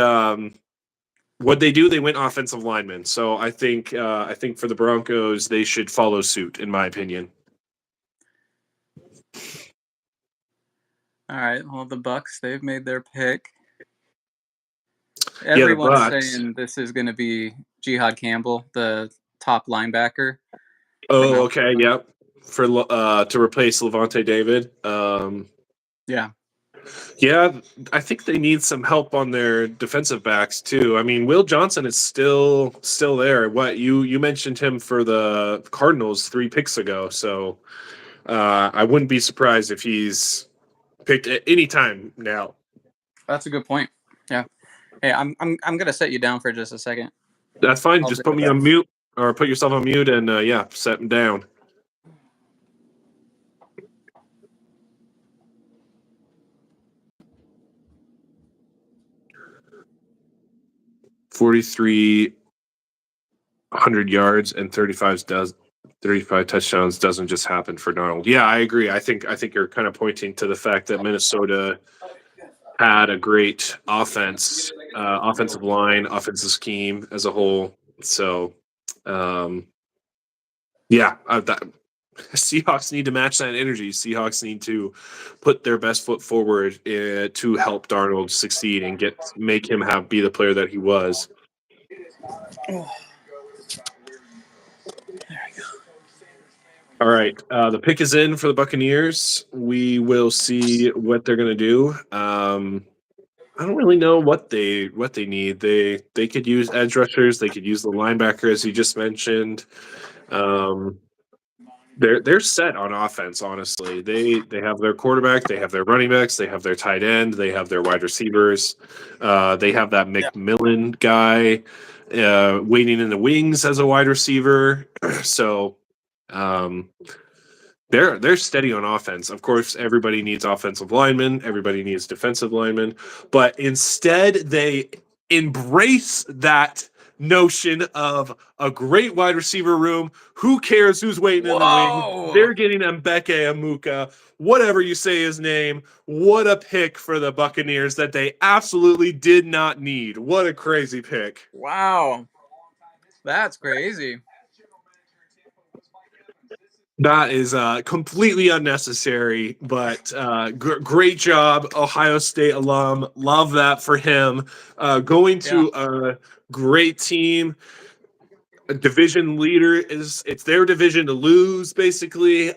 what they do, they went offensive linemen. So I think for the Broncos, they should follow suit, in my opinion. All right. Well, the Bucks, they've made their pick. Everyone's saying this is going to be Jihad Campbell, the top linebacker. Oh, okay. Yep. For to replace Levante David. Yeah. Yeah, I think they need some help on their defensive backs too. I mean, Will Johnson is still there. What you mentioned him for the Cardinals 3 picks ago, so I wouldn't be surprised if he's picked at any time now. That's a good point. Yeah. Hey, I'm gonna set you down for just a second. That's fine. Just put me on mute or put yourself on mute and set him down. $4,300 yards and 35 touchdowns doesn't just happen for Darnold. Yeah, I agree. I think you're kind of pointing to the fact that Minnesota had a great offensive line, offensive scheme as a whole. So, Seahawks need to match that energy. Seahawks need to put their best foot forward to help Darnold succeed and make him be the player that he was. There we go. All right, the pick is in for the Buccaneers. We will see what they're going to do. I don't really know what they need. They could use edge rushers. They could use the linebacker, as you just mentioned. They're set on offense. Honestly, they have their quarterback, they have their running backs, they have their tight end, they have their wide receivers. They have that McMillan guy waiting in the wings as a wide receiver. So they're steady on offense. Of course, everybody needs offensive linemen, everybody needs defensive linemen, but instead they embrace that notion of a great wide receiver room. Who cares who's waiting in the wing? They're getting Mbeke Amuka, whatever you say his name. What a pick for the Buccaneers that they absolutely did not need. What a crazy pick. Wow. That's crazy. That is completely unnecessary, but great job, Ohio State alum. Love that for him. Going to a great team, a division leader, it's their division to lose, basically.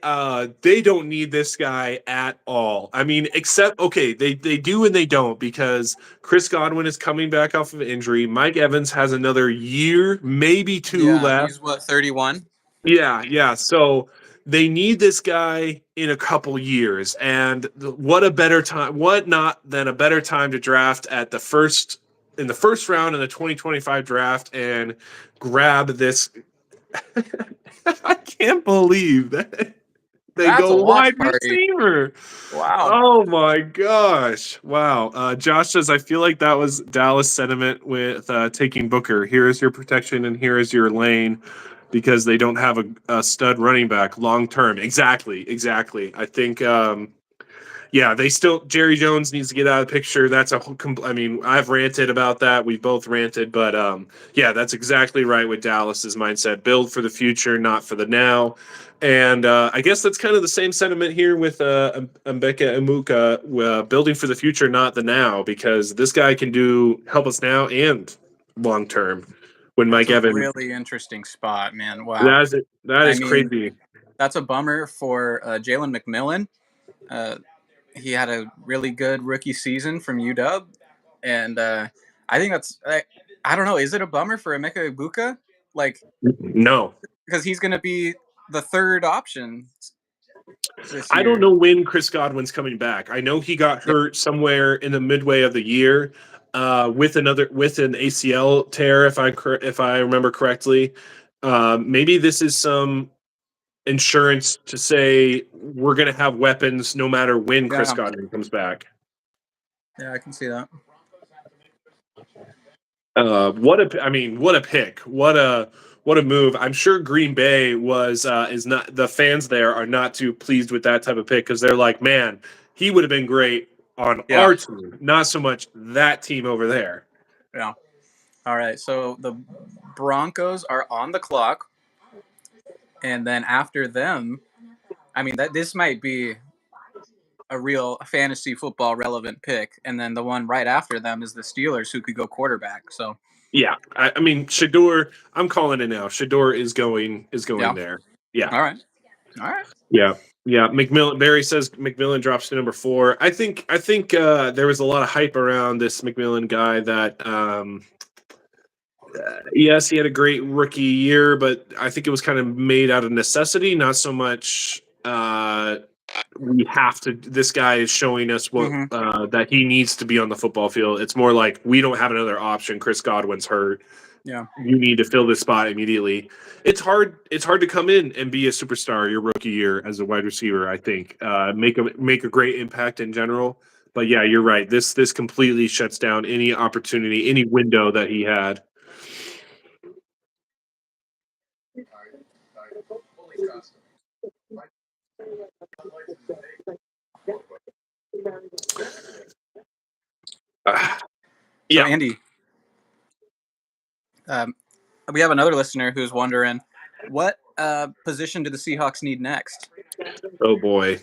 They don't need this guy at all. I mean, except, okay, they do and they don't, because Chris Godwin is coming back off of injury. Mike Evans has another year, maybe 2 left. He's what, 31? Yeah. So they need this guy in a couple years, and what not than a better time to draft in the first round in the 2025 draft and grab this. I can't believe that they go wide receiver. Wow. Oh my gosh. Wow. Josh says, I feel like that was Dallas sentiment with taking Booker. Here is your protection and here is your lane, because they don't have a stud running back long term. Exactly. I think, Jerry Jones needs to get out of the picture. That's I've ranted about that. We've both ranted, but that's exactly right with Dallas's mindset. Build for the future, not for the now. And I guess that's kind of the same sentiment here with Mbeke Amuka, building for the future, not the now, because this guy can help us now and long term. when Mike That's a Evans. really interesting spot, man. Wow. That is I mean, crazy. That's a bummer for Jalen McMillan. He had a really good rookie season from UW, and I think I don't know. Is it a bummer for Emeka Ibuka? Like, No, because he's going to be the third option this I year. don't know when Chris Godwin's coming back. I know he got hurt somewhere in the midway of the year with an ACL tear, if I remember correctly. Maybe this is some insurance to say we're going to have weapons no matter when Chris Godwin comes back. Yeah, I can see that. What a pick. What a move. I'm sure Green Bay is not, the fans there are not too pleased with that type of pick because they're like, man, he would have been great on our team, not so much that team over there. Yeah. All right. So the Broncos are on the clock. And then after them, I mean, this might be a real fantasy football relevant pick. And then the one right after them is the Steelers, who could go quarterback. So yeah, I mean, Shedeur, I'm calling it now. Shedeur is going there. Yeah. All right. Yeah. Yeah. Barry says McMillan drops to number 4. I think there was a lot of hype around this McMillan guy that yes, he had a great rookie year, but I think it was kind of made out of necessity, not so much we have to. This guy is showing us what that he needs to be on the football field. It's more like we don't have another option. Chris Godwin's hurt. Yeah, you need to fill this spot immediately. It's hard to come in and be a superstar your rookie year as a wide receiver. I think make a great impact in general. But yeah, you're right. This completely shuts down any opportunity, any window that he had. So Andy, we have another listener who's wondering, what position do the Seahawks need next? Oh boy.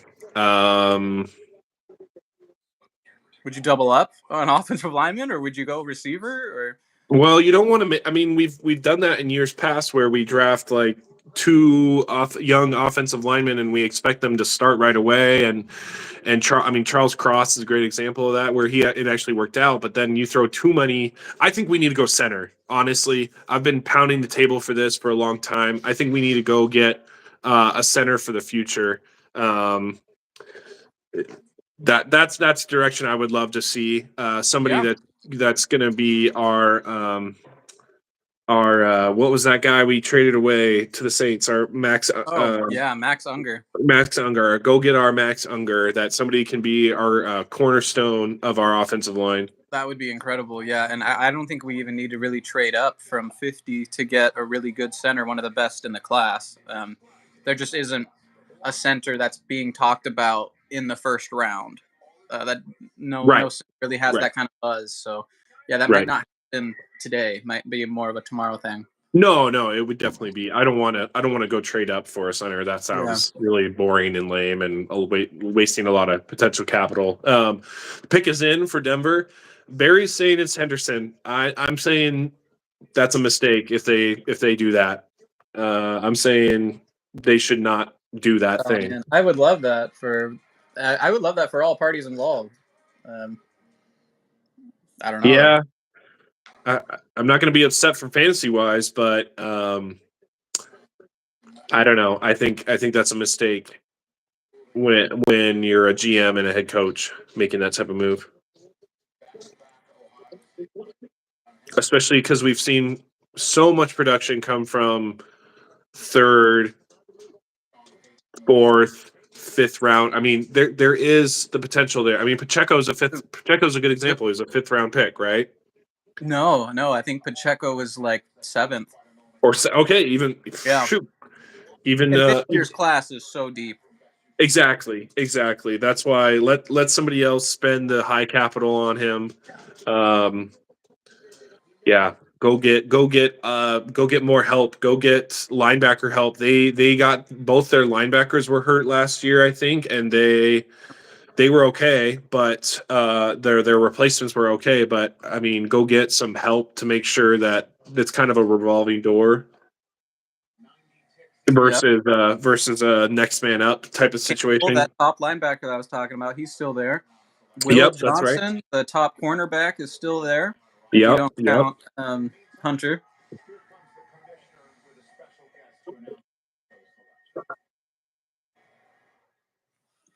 Would you double up on offensive lineman, or would you go receiver? Or well, you don't want to. I mean, we've done that in years past where we draft like 2 young offensive linemen and we expect them to start right away. And Charles Cross is a great example of that where it actually worked out. But then you throw too many. I think we need to go center. Honestly, I've been pounding the table for this for a long time. I think we need to go get a center for the future. That's the direction I would love to see. Somebody that's going to be our what was that guy we traded away to the Saints? Our Max. Max Unger. Max Unger. Go get our Max Unger. That somebody can be our cornerstone of our offensive line. That would be incredible. Yeah, and I don't think we even need to really trade up from 50 to get a really good center, one of the best in the class. There just isn't a center that's being talked about in the first round. No really has that kind of buzz. So yeah, that might not happen today. Might be more of a tomorrow thing. No, it would definitely be. I don't want to go trade up for a center. That sounds really boring and lame and wasting a lot of potential capital. Pick is in for Denver. Barry's saying it's Henderson. I'm saying that's a mistake if they do that. I'm saying they should not do that thing. Man. I would love that for all parties involved. I don't know. Yeah. I'm not going to be upset from fantasy wise, but I don't know. I think that's a mistake when you're a GM and a head coach making that type of move, especially because we've seen so much production come from 3rd, 4th, 5th round. I mean, there is the potential there. I mean, Pacheco's a good example. He's a 5th round pick, right? No. I think Pacheco was like 7th. Even this year's class is so deep. Exactly. That's why let somebody else spend the high capital on him. Go get more help. Go get linebacker help. They got both their linebackers were hurt last year, I think, and they were okay, but their replacements were okay. But I mean, go get some help to make sure that that's kind of a revolving door versus a next man up type of situation. That top linebacker that I was talking about, he's still there. Will Yep, that's right. Johnson, the top cornerback, is still there. If you don't count Hunter.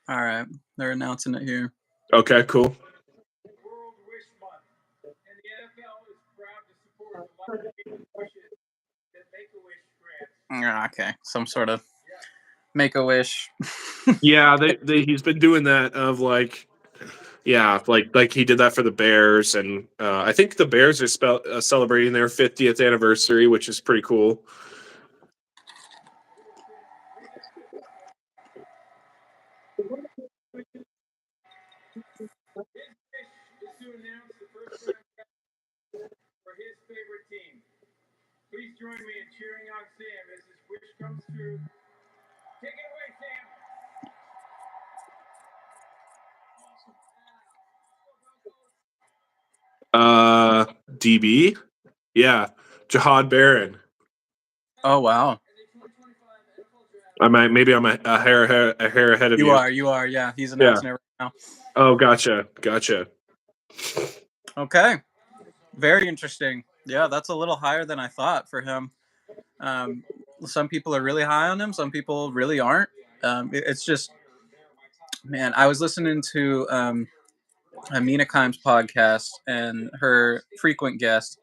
All right, they're announcing it here. Okay, cool. Okay, some sort of Make-A-Wish. Yeah, he's been doing that of like he did that for the Bears, and I think the Bears are celebrating their 50th anniversary, which is pretty cool. Please join me in cheering on Sam as his wish comes true. Take it away, Sam. DB, yeah, Jahad Barron. Oh wow. I'm a hair ahead of you. You are. Yeah, he's announcing it right now. Oh, gotcha. Okay, very interesting. Yeah, that's a little higher than I thought for him. Some people are really high on him. Some people really aren't. It's just, man, I was listening to Amina Kimes' podcast, and her frequent guest,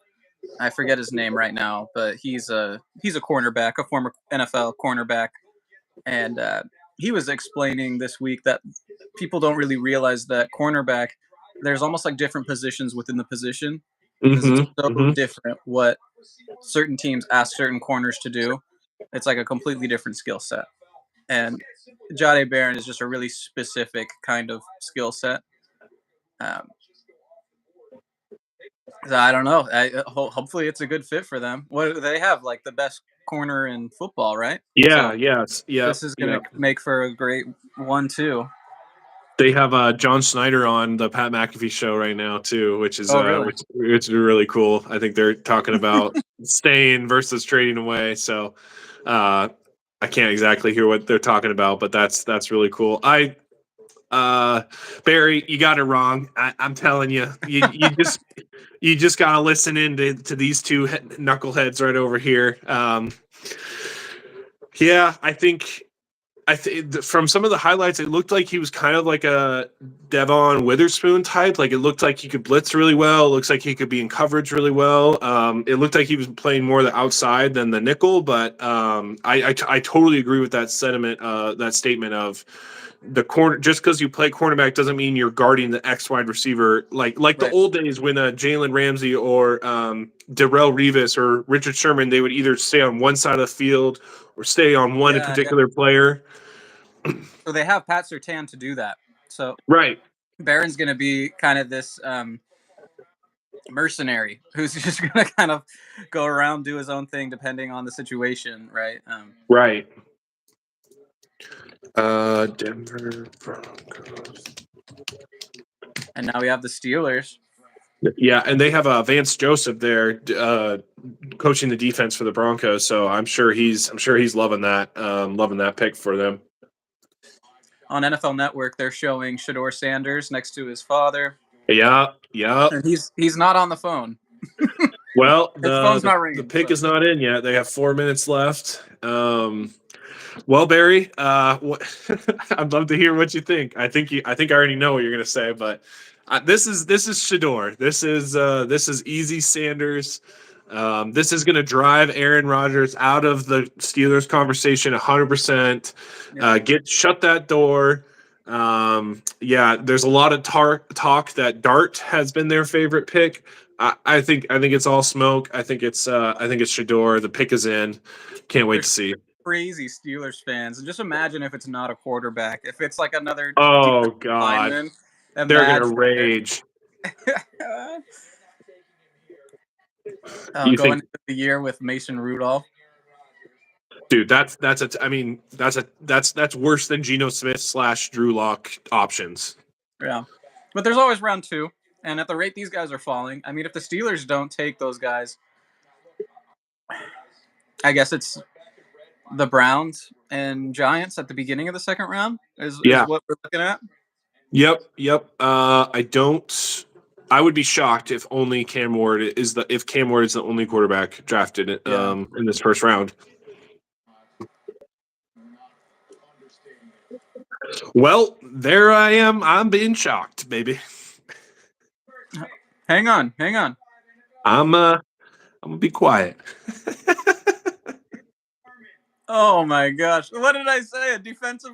I forget his name right now, but he's a cornerback, a former NFL cornerback, and he was explaining this week that people don't really realize that cornerback, there's almost like different positions within the position. It's so different what certain teams ask certain corners to do. It's like a completely different skill set. And Jahdae Barron is just a really specific kind of skill set. So I don't know. Hopefully it's a good fit for them. What do they have? Like the best corner in football, right? Yeah, so This is going to make for a great 1-2. They have John Snyder on the Pat McAfee show right now too, which is really? which is really cool. I think they're talking about staying versus trading away. So I can't exactly hear what they're talking about, but that's really cool. Barry, you got it wrong. I'm telling you, you just gotta listen in to these two knuckleheads right over here. Yeah, I think from some of the highlights, it looked like he was kind of like a Devon Witherspoon type. Like it looked like he could blitz really well. It looks like he could be in coverage really well. It looked like he was playing more the outside than the nickel. But I totally agree with that sentiment, that statement of the corner. Just because you play cornerback doesn't mean you're guarding the X wide receiver. Like the old days when Jalen Ramsey or Darrelle Revis or Richard Sherman, they would either stay on one side of the field or stay on one particular player. So they have Pat Surtain to do that. So right, Barron's going to be kind of this mercenary who's just going to kind of go around, do his own thing depending on the situation, right? Right. Denver Broncos. And now we have the Steelers. Yeah, and they have Vance Joseph there coaching the defense for the Broncos. So I'm sure he's loving that pick for them. On NFL Network, they're showing Shedeur Sanders next to his father. Yeah. And he's not on the phone. Well, his phone's not ringing. The pick is not in yet. They have 4 minutes left. Well, Barry, I'd love to hear what you think. I think I already know what you're going to say, but this is Shedeur. This is easy Sanders. This is going to drive Aaron Rodgers out of the Steelers conversation 100%. Shut that door. There's a lot of talk that Dart has been their favorite pick. I think it's all smoke. I think it's Shedeur. The pick is in. Can't wait to see. Crazy Steelers fans, and just imagine if it's not a quarterback. If it's like another. Oh God, lineman, they're gonna rage. Going into the year with Mason Rudolph. Dude, that's worse than Geno Smith / Drew Lock options. Yeah, but there's always round 2, and at the rate these guys are falling, I mean, if the Steelers don't take those guys, I guess it's the Browns and Giants at the beginning of the second round is Yeah. what we're looking at. Yep. I would be shocked if only Cam Ward is the only quarterback drafted in this first round. Well, there I am. I'm being shocked, baby. Hang on. I'm gonna be quiet. Oh my gosh. What did I say?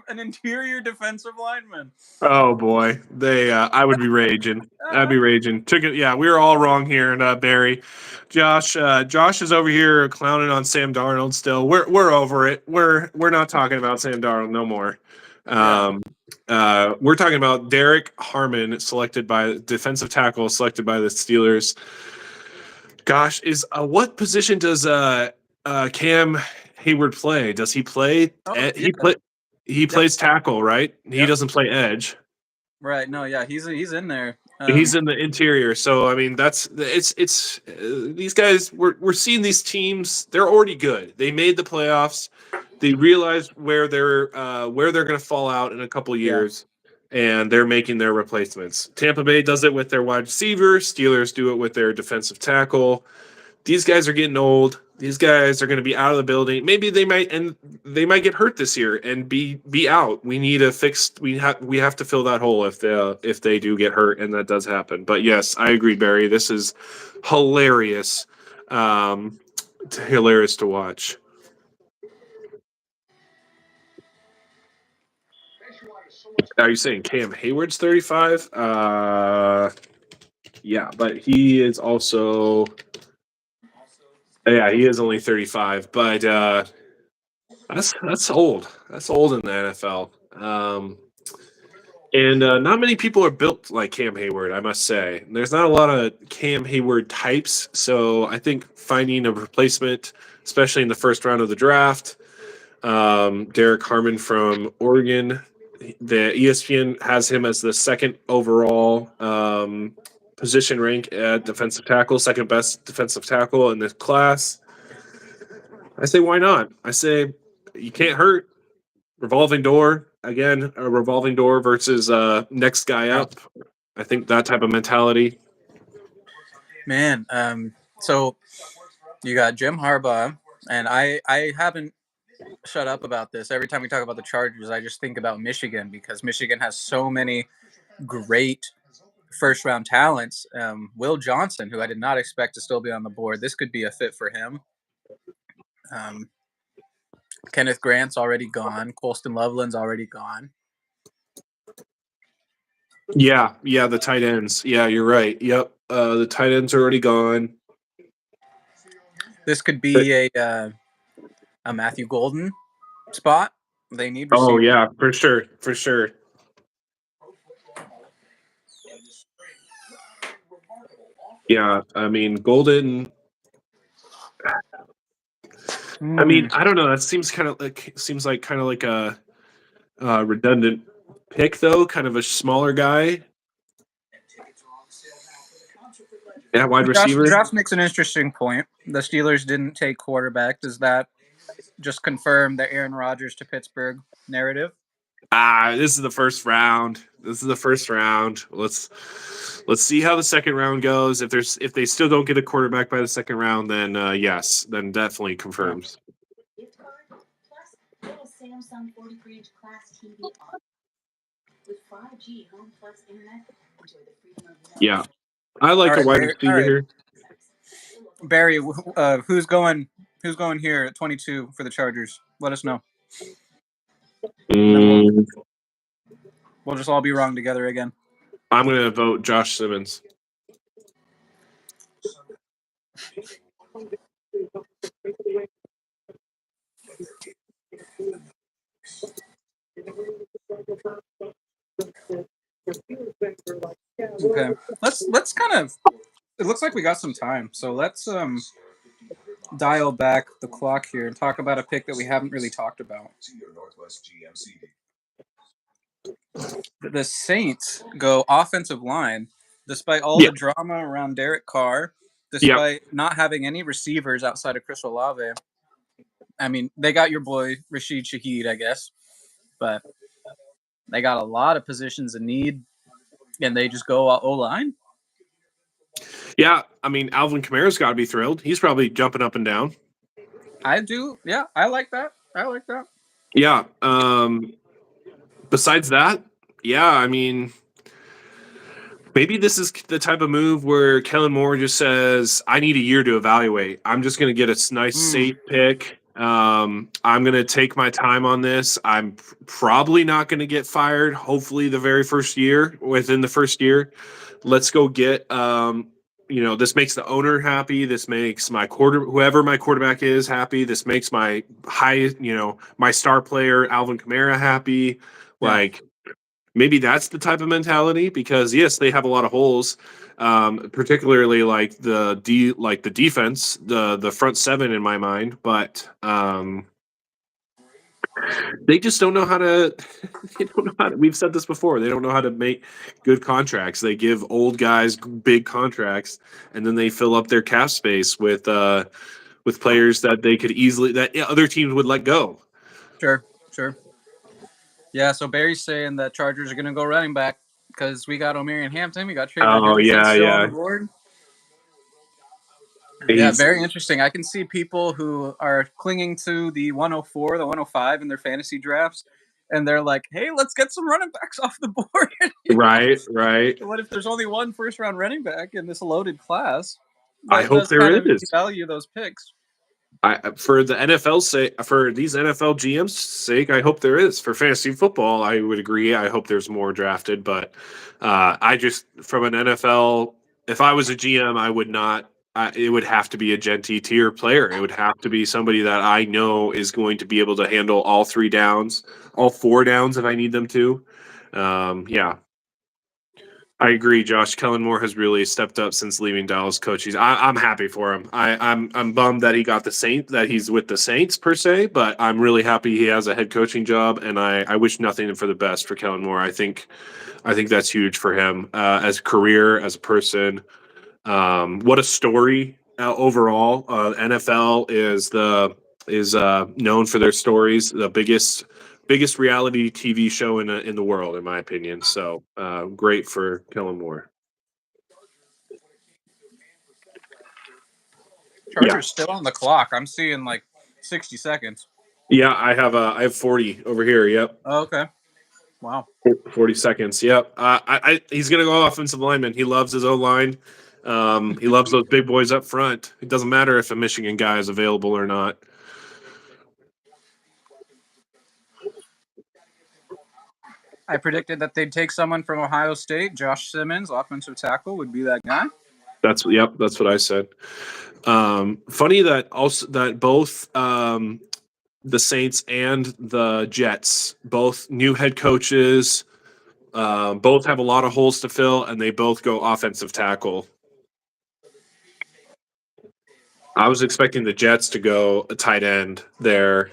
An interior defensive lineman. Oh boy, I would be raging. I'd be raging. Yeah, we were all wrong here, and Barry, Josh is over here clowning on Sam Darnold. Still, we're over it. We're not talking about Sam Darnold no more. We're talking about Derek Harmon, defensive tackle, selected by the Steelers. Gosh, what position does Cam Hayward play? Does he play? He plays tackle, right? He doesn't play edge. Right. No. Yeah. He's in there. He's in the interior. So I mean, these guys. We're seeing these teams. They're already good. They made the playoffs. They realize where they're going to fall out in a couple years, and they're making their replacements. Tampa Bay does it with their wide receiver. Steelers do it with their defensive tackle. These guys are getting old. These guys are going to be out of the building. Maybe they might get hurt this year and be out. We need a fixed. We have to fill that hole if they do get hurt, and that does happen. But yes, I agree, Barry. This is hilarious. Hilarious to watch. Are you saying Cam Hayward's 35? Yeah, but he is also. Yeah, he is only 35, but that's old. That's old in the NFL. And not many people are built like Cam Hayward, I must say. There's not a lot of Cam Hayward types, so I think finding a replacement, especially in the first round of the draft, Derek Harmon from Oregon, the ESPN has him as the second overall position rank at defensive tackle, second best defensive tackle in this class. I say, why not? I say, you can't hurt. Revolving door, again, a revolving door versus next guy up. I think that type of mentality. Man, so you got Jim Harbaugh, and I haven't shut up about this. Every time we talk about the Chargers, I just think about Michigan because Michigan has so many great first-round talents. Will Johnson, who I did not expect to still be on the board, this could be a fit for him. Kenneth Grant's already gone. Colston Loveland's already gone. Yeah, the tight ends. Yeah, you're right. Yep, the tight ends are already gone. This could be a Matthew Golden spot. They need receivers. Oh yeah, for sure. Yeah, I mean Golden. I mean, I don't know. That seems like a redundant pick, though. Kind of a smaller guy. Yeah, wide receiver. Josh makes an interesting point. The Steelers didn't take quarterback. Does that just confirm the Aaron Rodgers to Pittsburgh narrative? This is the first round. Let's see how the second round goes. If they still don't get a quarterback by the second round, then yes, then definitely confirms. Samsung 43-inch class TV on. With 5G home plus internet, enjoy the freedom of Yeah, I like a wide receiver here. Barry, who's going here at 22 for the Chargers? Let us know. We'll just all be wrong together again. I'm going to vote Josh Simmons. Okay. Let's kind of. It looks like we got some time, so let's dial back the clock here and talk about a pick that we haven't really talked about. The Saints go offensive line, despite all the drama around Derek Carr, despite not having any receivers outside of Chris Olave. I mean, they got your boy Rashid Shaheed, I guess, but they got a lot of positions in need, and they just go O-line. Yeah, I mean, Alvin Kamara's got to be thrilled. He's probably jumping up and down. I do. Yeah, I like that. I like that. Yeah. Besides that, yeah, I mean, maybe this is the type of move where Kellen Moore just says, I need a year to evaluate. I'm just going to get a nice, safe pick. I'm going to take my time on this. I'm probably not going to get fired, hopefully, within the first year. Let's go get, this makes the owner happy. This makes whoever my quarterback is happy. This makes my my star player, Alvin Kamara, happy. Yeah. Like, maybe that's the type of mentality, because yes, they have a lot of holes, particularly like the defense, the front seven in my mind, but they just don't know how to. They don't know how to. We've said this before. They don't know how to make good contracts. They give old guys big contracts, and then they fill up their cap space with players that they could easily that other teams would let go. Sure. Yeah, so Barry's saying that Chargers are going to go running back because we got O'Marion Hampton, we got Trey Hendrickson still on the board. Yeah, very interesting. I can see people who are clinging to the 104, the 105 in their fantasy drafts, and they're like, hey, let's get some running backs off the board. Right. What if there's only one first-round running back in this loaded class? I hope there is. Value those picks. For the NFL's sake, for these NFL GM's sake, I hope there is. For fantasy football, I would agree. I hope there's more drafted, but I just, from an NFL, if I was a GM, I would not. It would have to be a Genty tier player. It would have to be somebody that I know is going to be able to handle all 3 downs, all 4 downs if I need them to. Yeah. I agree, Josh. Kellen Moore has really stepped up since leaving Dallas coaching. I'm happy for him. I'm bummed that he got that he's with the Saints per se, but I'm really happy he has a head coaching job, and I wish nothing for the best for Kellen Moore. I think that's huge for him as a career, as a person. What a story overall. NFL is known for their stories. The biggest reality TV show in the world, in my opinion. So great for Kellen Moore. Chargers still on the clock. I'm seeing like 60 seconds. Yeah, I have 40 over here. Yep. Oh, okay. Wow. 40 seconds. Yep. He's gonna go offensive lineman. He loves his O-line. He loves those big boys up front. It doesn't matter if a Michigan guy is available or not. I predicted that they'd take someone from Ohio State. Josh Simmons, offensive tackle, would be that guy. That's what I said. Funny that both the Saints and the Jets, both new head coaches, both have a lot of holes to fill, and they both go offensive tackle. I was expecting the Jets to go a tight end there,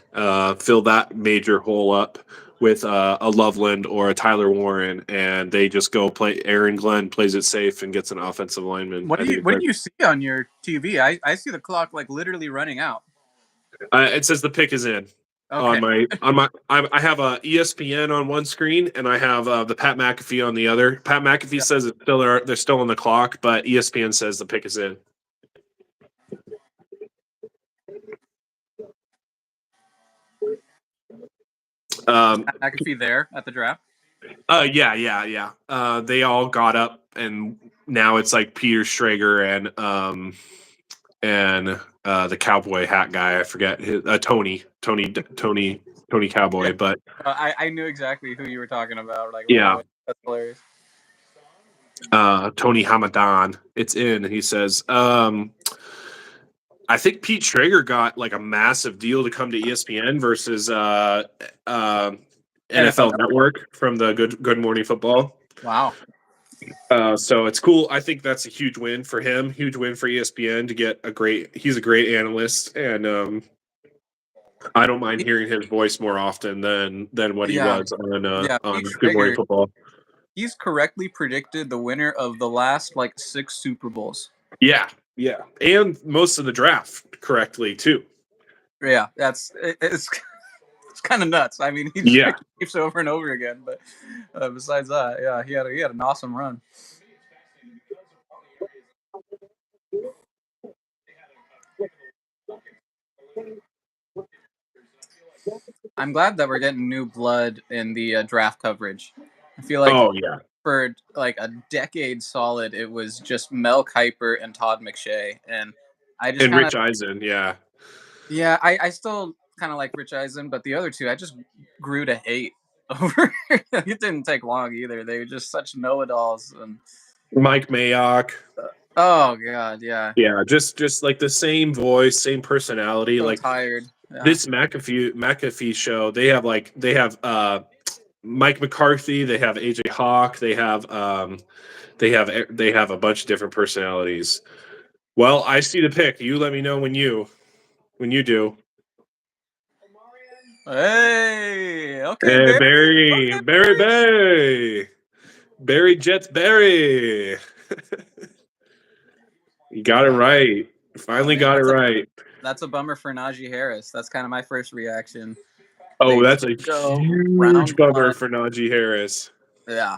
fill that major hole up with a Loveland or a Tyler Warren, and they just go play. Aaron Glenn plays it safe and gets an offensive lineman. What do you see on your TV? I see the clock like literally running out. It says the pick is in. Okay. I have a ESPN on one screen, and I have the Pat McAfee on the other. Pat McAfee says they're still on the clock, but ESPN says the pick is in. McAfee there at the draft. Yeah. They all got up, and now it's like Peter Schrager and the cowboy hat guy. I forget Tony Cowboy, yeah. But I knew exactly who you were talking about. Like, yeah, wow, that's hilarious. Tony Hamadan. It's in. He says, I think Pete Schrager got like a massive deal to come to ESPN versus NFL Network from the Good Morning Football. Wow. So it's cool. I think that's a huge win for him. Huge win for ESPN to get he's a great analyst, and I don't mind hearing his voice more often than what he was on Good Morning Football. He's correctly predicted the winner of the last 6 Super Bowls. Yeah, and most of the draft correctly too. Yeah, it's it's kind of nuts. I mean, he just Yeah. keeps over and over again. But besides that, yeah, he had an awesome run. I'm glad that we're getting new blood in the draft coverage. I feel like Oh yeah. for like a decade solid, it was just Mel Kiper and Todd McShay, and I just And kind of Rich Eisen, yeah. yeah, I still kind of like Rich Eisen, but the other two I just grew to hate over. It didn't take long either. They were just such know-it-alls, and Mike Mayock. oh god, yeah, Yeah, just like the same voice, same personality. so Like tired. Yeah. this McAfee show, they have Mike McCarthy, they have AJ Hawk, they have a bunch of different personalities. Well, I see the pick. You let me know when you do. Hey, okay, Hey, Barry. Okay, Barry Jets Barry. You got it Yeah. right. Oh Finally man, got it right. that's a bummer for Najee Harris. That's kind of my first reaction. Oh, They that's a did go huge round bummer one. for Najee Harris. Yeah,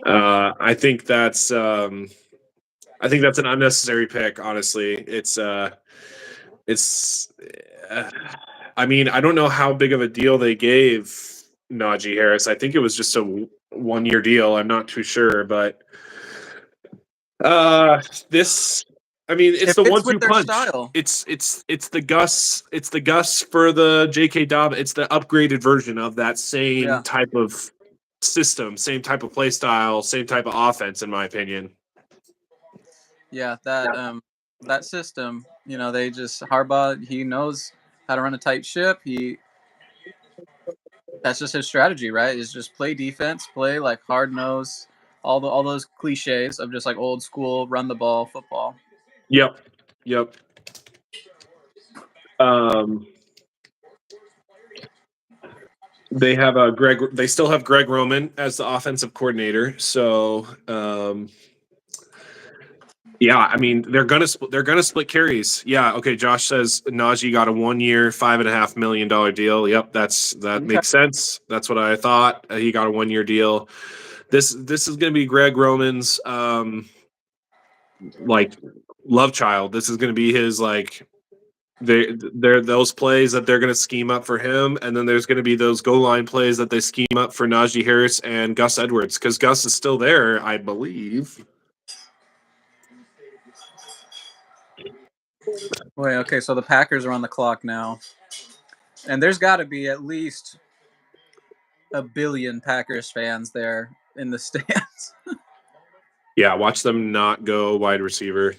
I think that's an unnecessary pick. Honestly, it's. Uh, I mean, I don't know how big of a deal they gave Najee Harris. I think it was just a 1 year deal. I'm not too sure, but this. I mean, it's it the fits 1-2 with their punch. style. It's the Gus. It's the Gus for the J.K. Dobbins. It's the upgraded version of that same Yeah. type of system, same type of play style, same type of offense, in my opinion. Yeah, that system, they just Harbaugh, he knows how to run a tight ship. That's just his strategy, right? Is just play defense, play like hard nose, all those cliches of just like old school run the ball football. Yep. Yep. They have They still have Greg Roman as the offensive coordinator. So, yeah, I mean they're gonna split carries. Yeah. Okay. Josh says Najee got a 1 year, $5.5 million deal. Yep. That Okay. makes sense. That's what I thought. He got a 1 year deal. This is gonna be Greg Roman's like love child. This is gonna be his like they're those plays that they're going to scheme up for him, and then there's going to be those goal line plays that they scheme up for Najee Harris and Gus Edwards, because Gus is still there, I believe. Wait, okay, so the Packers are on the clock now, and there's got to be at least a billion Packers fans there in the stands. Yeah, watch them not go wide receiver.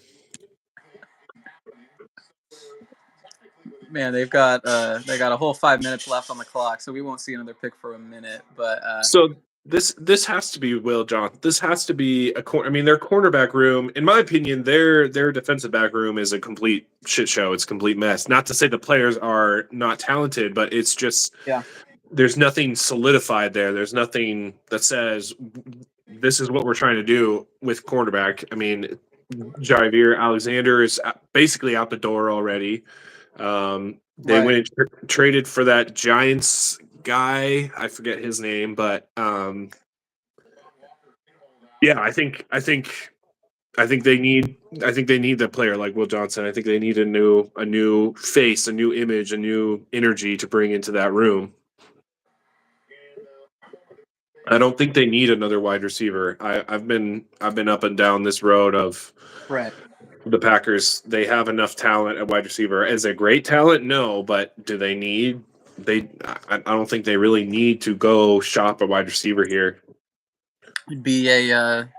Man, they got a whole 5 minutes left on the clock, so we won't see another pick for a minute. But So this has to be Will John. This has to be I mean, their cornerback room, in my opinion, their defensive back room is a complete shit show. It's a complete mess. Not to say the players are not talented, but it's just yeah, there's nothing solidified there. There's nothing that says this is what we're trying to do with cornerback. I mean, Javier Alexander is basically out the door already. They right. went and traded for that Giants guy. I forget his name, but yeah, I think they need the player like Will Johnson. I think they need a new face, a new image, a new energy to bring into that room. I don't think they need another wide receiver. I've been up and down this road of Right. the Packers. They have enough talent at wide receiver. Is it great talent? No, but do they need? I don't think they really need to go shop a wide receiver here. It'd be a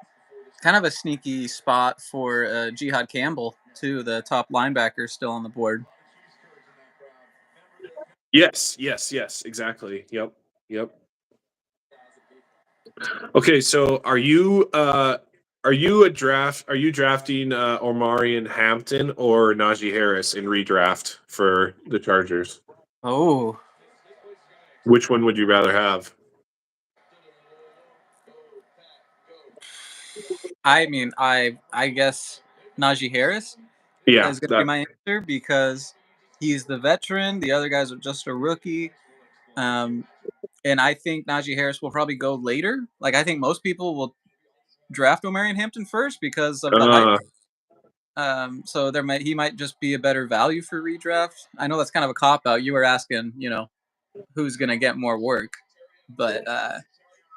kind of a sneaky spot for Jihad Campbell too, the top linebacker still on the board. Yes, exactly. Yep. Okay, so are you drafting Omarion Hampton or Najee Harris in redraft for the Chargers? Oh, Which one would you rather have? I mean, I guess Najee Harris Yeah, is going to be my answer because He's the veteran. The other guys are just a rookie. And I think Najee Harris will probably go later. Like I think most people will draft Omarion Hampton first because of the hype. So he might just be a better value for redraft. I know that's kind of a cop out. You were asking, who's gonna get more work, but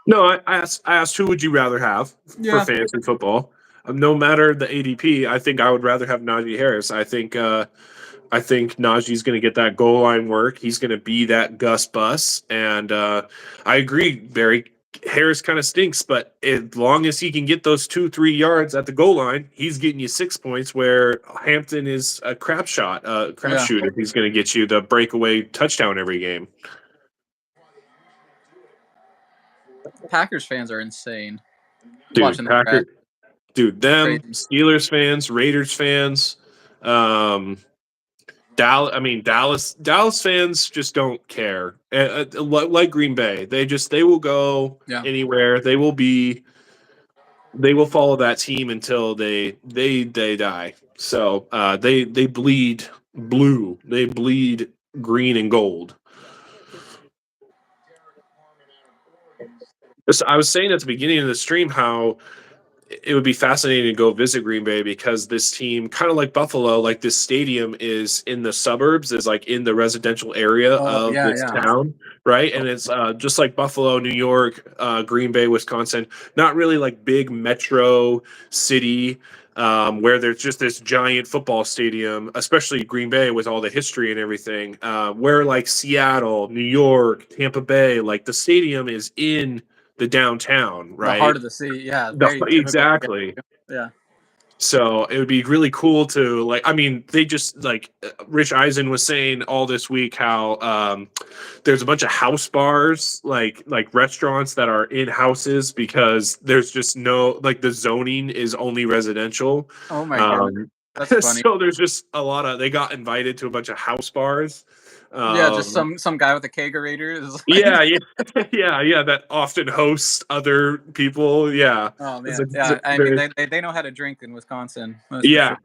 No, I asked who would you rather have for Yeah. fantasy football? No matter the ADP, I think I would rather have Najee Harris. I think Najee's going to get that goal line work. He's going to be that Gus Bus, and I agree, Barry. Harris kind of stinks, but as long as he can get those 2-3 yards at the goal line, he's getting you 6 points. Where Hampton is a crapshoot if he's going to get you the breakaway touchdown every game. Packers fans are insane. Dude, Watching the Packers. Them Crazy. Steelers fans, Raiders fans, Dallas fans just don't care. Like Green Bay, they will go anywhere. They will follow that team until they die. So they bleed blue. They bleed green and gold. So I was saying at the beginning of the stream how it would be fascinating to go visit Green Bay because this team, kind of like Buffalo, like this stadium is in the suburbs, is like in the residential area of this town, right? And it's just like Buffalo, New York, Green Bay, Wisconsin, not really like big metro city where there's just this giant football stadium, especially Green Bay with all the history and everything, where like Seattle, New York, Tampa Bay, like the stadium is in the downtown, right? The heart of the city, yeah. Exactly. Yeah. So it would be really cool to they just Rich Eisen was saying all this week how there's a bunch of house bars, like restaurants that are in houses because there's just no the zoning is only residential. Oh my god. That's funny. So there's just they got invited to a bunch of house bars. Just some guy with a kegerator is yeah, that often hosts other people. Yeah. Oh man, I mean, they know how to drink in Wisconsin. Yeah.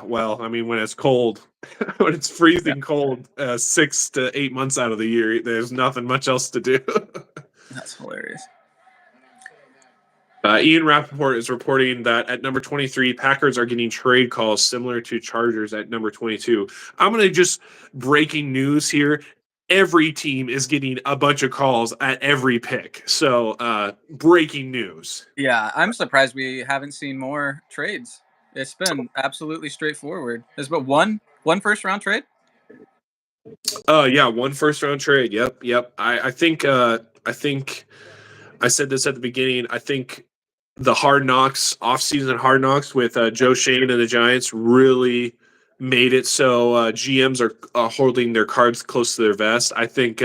Well, I mean, when it's cold, when it's freezing cold, 6 to 8 months out of the year, there's nothing much else to do. That's hilarious. Ian Rappaport is reporting that at number 23, Packers are getting trade calls similar to Chargers at number 22. I'm going to just breaking news here. Every team is getting a bunch of calls at every pick. So breaking news. Yeah, I'm surprised we haven't seen more trades. It's been absolutely straightforward. There's but one first round trade. Yeah, one first round trade. Yep. I think I said this at the beginning. I think the off-season hard knocks with Joe Shane and the Giants really made it so GMs are holding their cards close to their vest. I think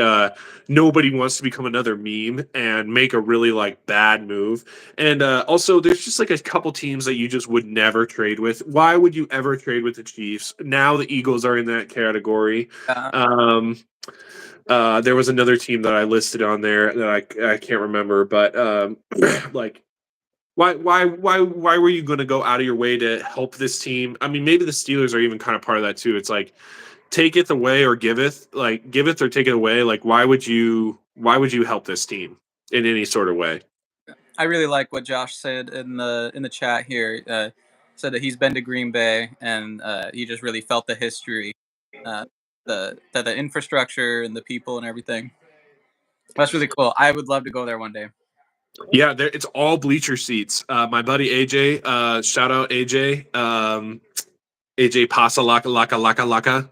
nobody wants to become another meme and make a really bad move. And also, there's just a couple teams that you just would never trade with. Why would you ever trade with the Chiefs? Now the Eagles are in that category. There was another team that I listed on there that I can't remember, but why were you going to go out of your way to help this team? I mean, maybe the Steelers are even kind of part of that too. It's take it away or giveth, giveth or take it away. Why would you help this team in any sort of way? I really like what Josh said in the chat here. Said that he's been to Green Bay and he just really felt the history, the infrastructure and the people and everything. That's really cool. I would love to go there one day. Yeah, it's all bleacher seats. My buddy AJ, shout out AJ, AJ Pasa Laka.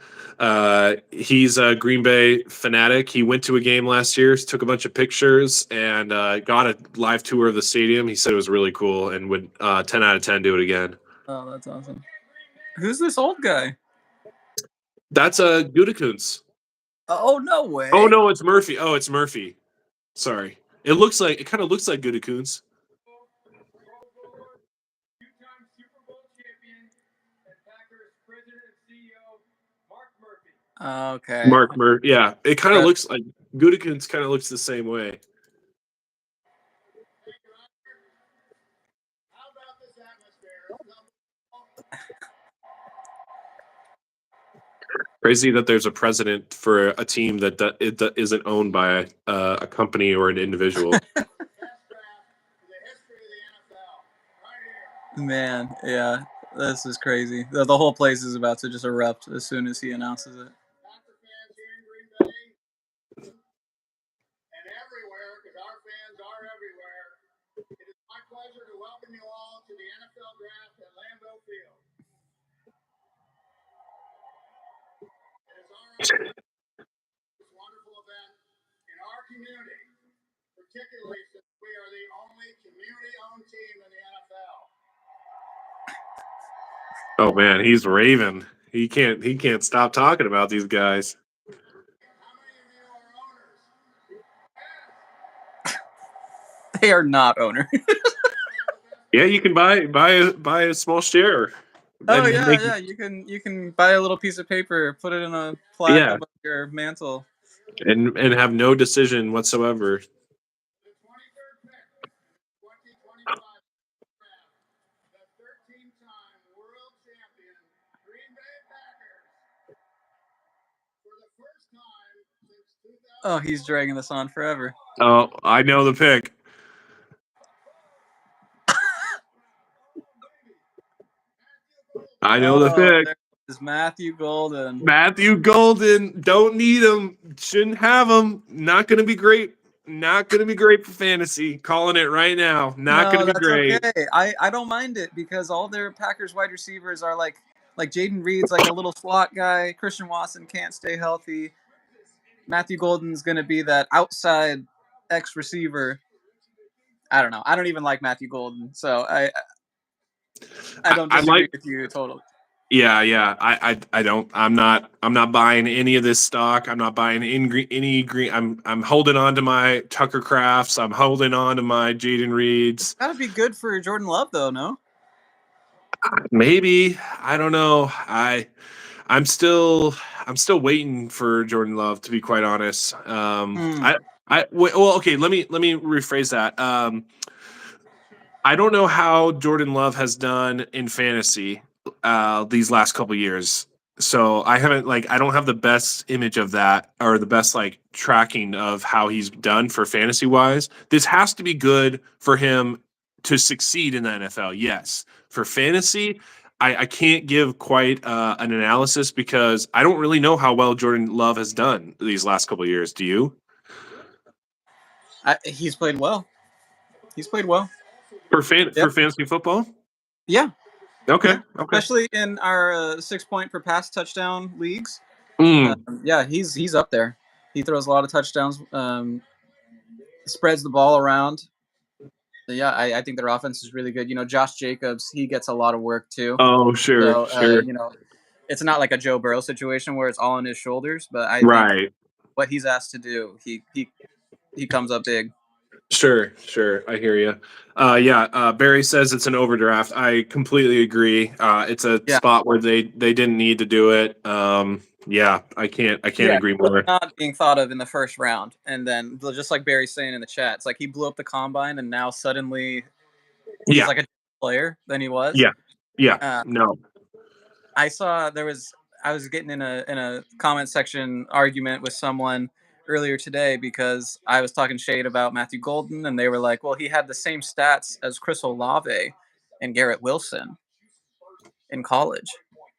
He's a Green Bay fanatic. He went to a game last year, took a bunch of pictures, and got a live tour of the stadium. He said it was really cool and would 10 out of 10 do it again. Oh, that's awesome. Who's this old guy? That's Gutekunst. Oh, no way. Oh, no, it's Murphy. Oh, it's Murphy. Sorry. It kind of looks like Gutekunst. Two-time Super Bowl champion and Packers president and CEO Mark Murphy. Okay. Mark Murphy. Yeah, it kind of looks like Gutekunst. Kind of looks the same way. How about this atmosphere? Crazy that there's a president for a team that isn't owned by a company or an individual. Best draft in the history of the NFL. Right here. Man, yeah, this is crazy. The whole place is about to just erupt as soon as he announces it. Packer fans here in Green Bay and everywhere, because our fans are everywhere. It is my pleasure to welcome you all to the NFL Draft at Lambeau Field. It is our honor this wonderful event in our community, particularly since we are the only community-owned team in the NFL. Oh man, he's raving. He can't stop talking about these guys. How many of you are owners? They are not owner. Yeah, you can buy a small share. Oh and yeah, make- yeah. You can buy a little piece of paper, put it in a plaque Yeah. above your mantle. and have no decision whatsoever. The 23rd pick, 2025 draft, the 13-time world champion Green Bay Packers. For the first time since 2000. Oh, he's dragging this on forever. Oh, I know the pick. I know the pick. There is Matthew Golden. Matthew Golden. Don't need him. Shouldn't have him. Not going to be great. Not going to be great for fantasy. Calling it right now. Not No, going to be that's great. okay. I don't mind it because all their Packers wide receivers are like Jaden Reed's like a little slot guy. Christian Watson can't stay healthy. Matthew Golden's gonna be that outside X receiver. I don't know. I don't even like Matthew Golden, so I don't I disagree like- with you totally. Yeah. I don't. I'm not buying any of this stock. I'm not buying any green. I'm holding on to my Tucker Crafts. I'm holding on to my Jaden Reeds. That'd be good for Jordan Love, though. No. Maybe. I don't know. I'm still waiting for Jordan Love, to be quite honest. Well, okay, let me rephrase that. I don't know how Jordan Love has done in fantasy these last couple years. So I don't have the best image of that, or the best tracking of how he's done for fantasy wise. This has to be good for him to succeed in the NFL. Yes. For fantasy, I can't give quite an analysis because I don't really know how well Jordan Love has done these last couple of years. Do you? He's played well. He's played well. For fantasy football? Yeah. Okay. Yeah. Okay. Especially in our 6 point per pass touchdown leagues. Mm. Yeah, he's up there. He throws a lot of touchdowns. Spreads the ball around. So yeah, I think their offense is really good. Josh Jacobs, he gets a lot of work too. Oh, sure, So, sure. it's not like a Joe Burrow situation where it's all on his shoulders, but I Right. think what he's asked to do, he comes up big. Sure. I hear you. Barry says it's an overdraft. I completely agree. It's a spot where they didn't need to do it. I can't agree more. Not being thought of in the first round, and then just like Barry's saying in the chat, it's like he blew up the combine, and now suddenly he's like a player than he was. Yeah. No. I saw I was getting in a comment section argument with someone earlier today because I was talking shade about Matthew Golden, and they were like, well, he had the same stats as Chris Olave and Garrett Wilson in college.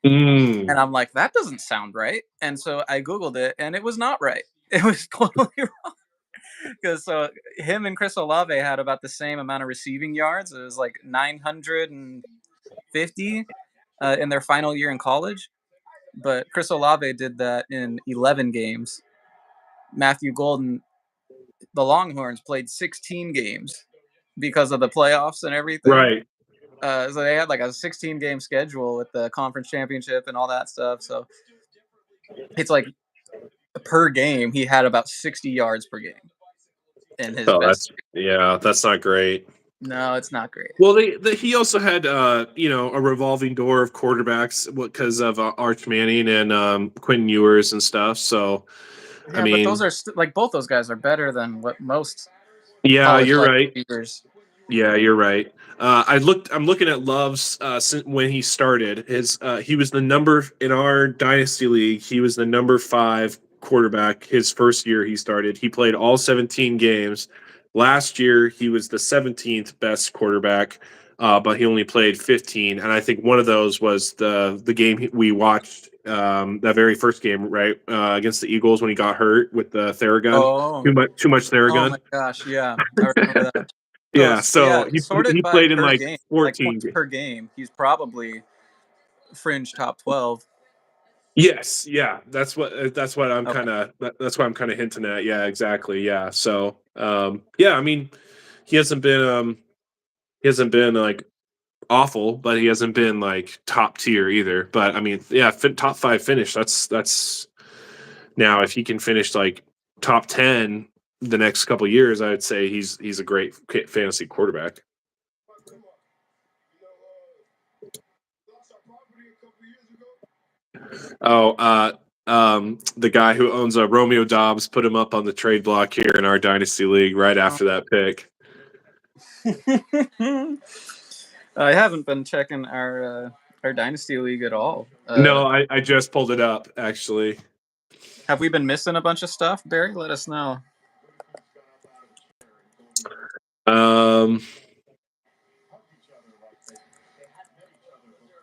Mm. And I'm like, that doesn't sound right. And so I Googled it, and it was not right. It was totally wrong. Because him and Chris Olave had about the same amount of receiving yards. It was like 950 in their final year in college. But Chris Olave did that in 11 games. Matthew Golden, the Longhorns, played 16 games because of the playoffs and everything. Right. So they had like a 16-game schedule with the conference championship and all that stuff. So it's like per game, he had about 60 yards per game in his best. That's not great. No, it's not great. Well, he also had a revolving door of quarterbacks because of Arch Manning and Quentin Ewers and stuff. So Yeah, but those are both those guys are better than what most. Yeah, college you're right. receivers. Yeah, you're right. I'm looking at Love's when he started. He was the number in our dynasty league. He was the number 5 quarterback. His first year he started. He played all 17 games. Last year he was the 17th best quarterback, but he only played 15. And I think one of those was the game we watched, that very first game, right, against the Eagles when he got hurt with the Theragun. Oh, Too much oh Theragun. my gosh, yeah, I remember that. Yeah, so sorted he by played in per like game, 14 points per game. He's probably fringe top 12. Yes, yeah, that's what I'm Okay. kind of that's what I'm kind of hinting at. Yeah, exactly. Yeah, so yeah, I mean, he hasn't been like awful, but he hasn't been like top tier either. But I mean, yeah, top 5 finish. That's now if he can finish like top 10 the next couple years, I would say he's a great fantasy quarterback. Oh, the guy who owns Romeo Dobbs put him up on the trade block here in our dynasty league right after that pick. I haven't been checking our dynasty league at all. No, I just pulled it up actually. Have we been missing a bunch of stuff, Barry? Let us know.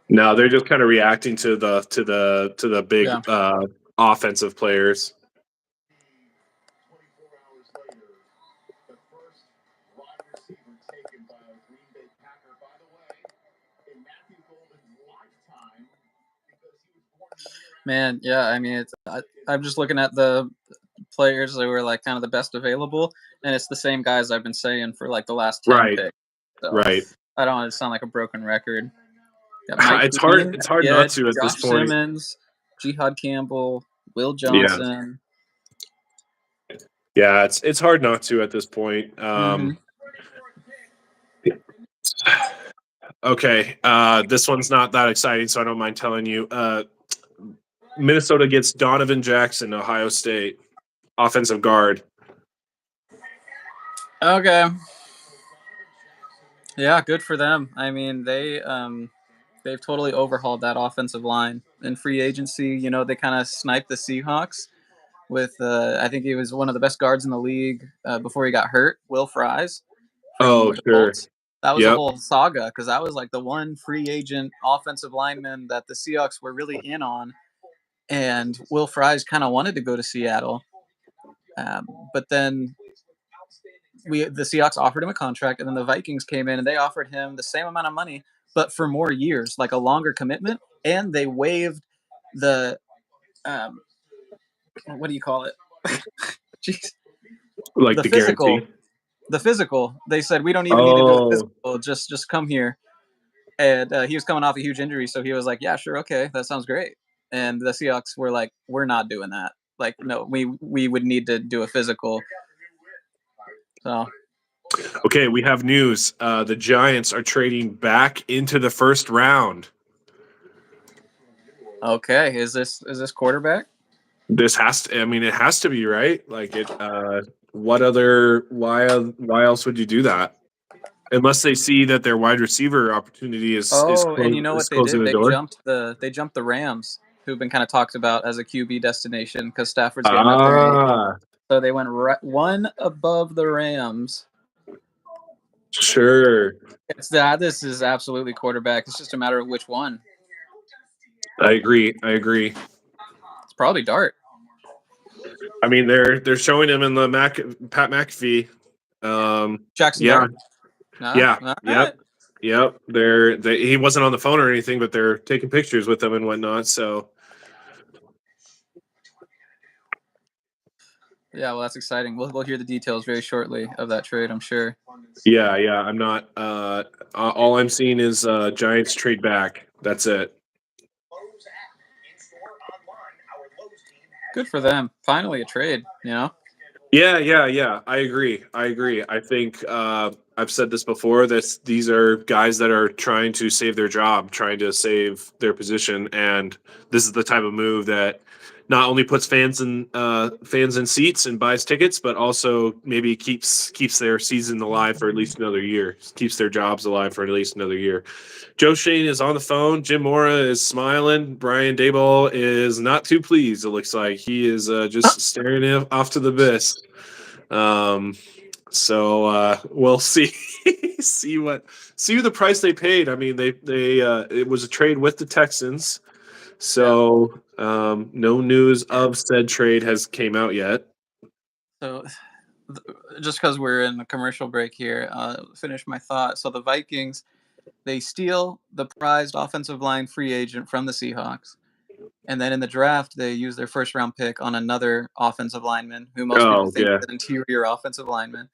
No, they're just kind of reacting to the big offensive players. Man, yeah, I mean, I'm just looking at the players that were like kind of the best available, and it's the same guys I've been saying for like the last 10 Right. picks. So Right. I don't want to sound like a broken record. It's hard not to at Josh this point. Simmons, Jihad Campbell, Will Johnson. Yeah, it's hard not to at this point. Okay, this one's not that exciting, so I don't mind telling you. Minnesota gets Donovan Jackson, Ohio State, offensive guard. Okay. Yeah, good for them. I mean, they've totally overhauled that offensive line in free agency. You know, they kind of sniped the Seahawks with I think he was one of the best guards in the league before he got hurt, Will Fries. Oh, the sure. Colts. That was a whole saga because that was like the one free agent offensive lineman that the Seahawks were really in on. And Will Fries kind of wanted to go to Seattle. But then the Seahawks offered him a contract, and then the Vikings came in and they offered him the same amount of money, but for more years, like a longer commitment. And they waived the what do you call it? Jeez. Like the physical. Guarantee. The physical. They said we don't even need to do a physical. Just come here. And he was coming off a huge injury, so he was like, "Yeah, sure, okay, that sounds great." And the Seahawks were like, "We're not doing that. Like, no, we would need to do a physical." So, okay, we have news. The Giants are trading back into the first round. okay, is this quarterback? This has to. I mean, it has to be, right? Like it. What other? Why else would you do that? Unless they see that their wide receiver opportunity is. And you know what they did? They The jumped the Rams, who've been kind of talked about as a QB destination because Stafford's getting up there. So they went one above the Rams. Sure. This is absolutely quarterback. It's just a matter of which one. I agree. It's probably Dart. I mean, they're showing him in the Pat McAfee. Jackson. Yeah. Dart. Yep. He wasn't on the phone or anything, but they're taking pictures with him and whatnot. So. Yeah, well, that's exciting. We'll hear the details very shortly of that trade, I'm sure. Yeah. I'm not. All I'm seeing is Giants trade back. That's it. Good for them. Finally, a trade. You know. Yeah. I agree. I think I've said this before. These are guys that are trying to save their job, trying to save their position, and this is the type of move that not only puts fans in seats and buys tickets, but also maybe keeps their season alive for at least another year, keeps their jobs alive for at least another year. Joe Shane is on the phone. Jim Mora is smiling. Brian Dayball is not too pleased. It looks like he is just staring off to the abyss. So we'll see see who the price they paid. I mean, they it was a trade with the Texans. So no news of said trade has came out yet. So just because we're in a commercial break here, finish my thought. So the Vikings, they steal the prized offensive line free agent from the Seahawks. And then in the draft, they use their first round pick on another offensive lineman who most people think is an interior offensive lineman.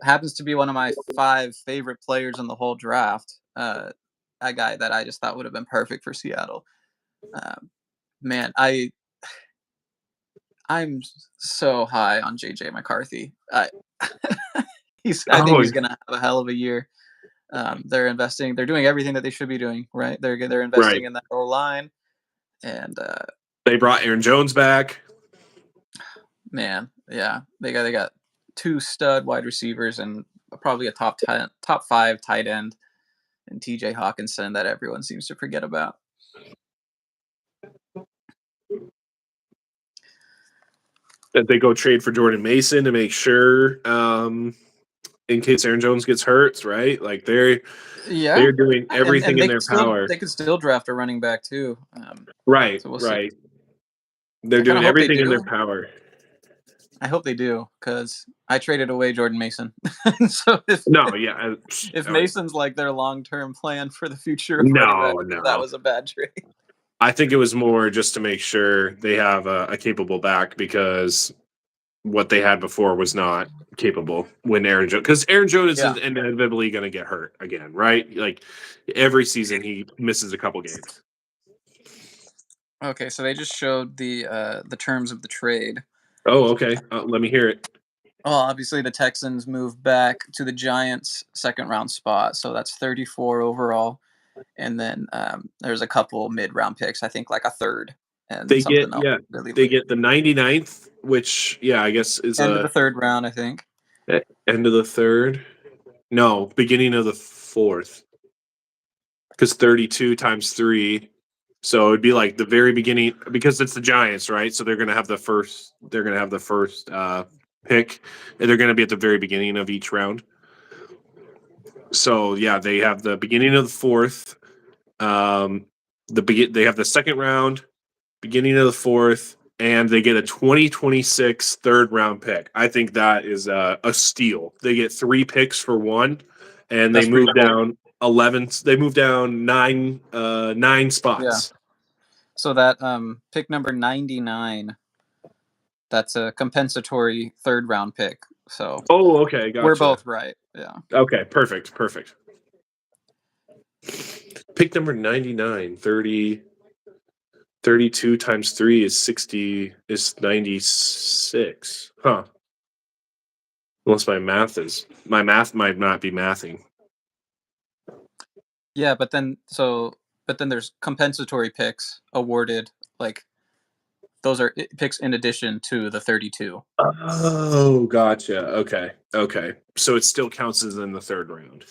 Happens to be one of my 5 favorite players in the whole draft. A guy that I just thought would have been perfect for Seattle. Man, I'm so high on JJ McCarthy. I think he's going to have a hell of a year. They're investing. They're doing everything that they should be doing, right? They're investing in that whole line, and they brought Aaron Jones back. Man, yeah, they got 2 stud wide receivers and probably a top 5 tight end, and TJ Hawkinson that everyone seems to forget about. That they go trade for Jordan Mason to make sure, in case Aaron Jones gets hurt, right? Like they're doing everything in their power. They could still draft a running back too. Right, so we'll right. See. They're doing everything in their power. I hope they do, because I traded away Jordan Mason. So if Mason's like their long-term plan for the future, that was a bad trade. I think it was more just to make sure they have a capable back, because what they had before was not capable when Aaron Jones, because Aaron Jones is inevitably going to get hurt again, right? Like every season he misses a couple games. Okay, so they just showed the terms of the trade. Oh, okay. Let me hear it. Well, obviously the Texans moved back to the Giants' second round spot, so that's 34 overall. And then there's a couple mid-round picks, I think like a third. And they get they get the 99th, which I guess is end of the third round, I think. End of the third? No, beginning of the fourth. Because 32 times 3. So it'd be like the very beginning, because it's the Giants, right? So they're gonna have the first pick, and they're gonna be at the very beginning of each round. So they have the beginning of the fourth. They have the second round, beginning of the fourth, and they get a 2026 third round pick. I think that is a steal. They get 3 picks for 1, and they move down 11. They move down 9 spots. Yeah. So that pick number 99, that's a compensatory third round pick. So okay, gotcha. We're both right. Yeah. Okay, perfect. Pick number 99, 32 times 3 is 60, is 96. Huh. Unless my math might not be mathing. Yeah, but then there's compensatory picks awarded, like those are picks in addition to the 32. Oh, gotcha. Okay. So it still counts as in the third round.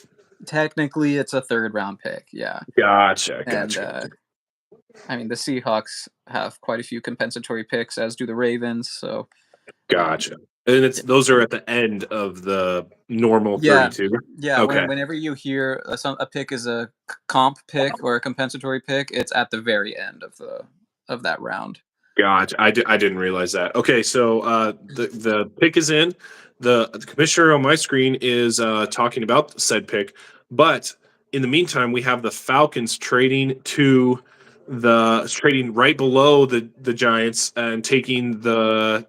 Technically, it's a third round pick. Yeah. Gotcha. And I mean, the Seahawks have quite a few compensatory picks, as do the Ravens. So. Gotcha. And those are at the end of the normal 32. Yeah. Okay. Whenever you hear a pick is a comp pick or a compensatory pick, it's at the very end of that round. Gotcha. I didn't realize that. Okay, so the pick is in. The commissioner on my screen is talking about said pick, but in the meantime, we have the Falcons trading right below the Giants and taking the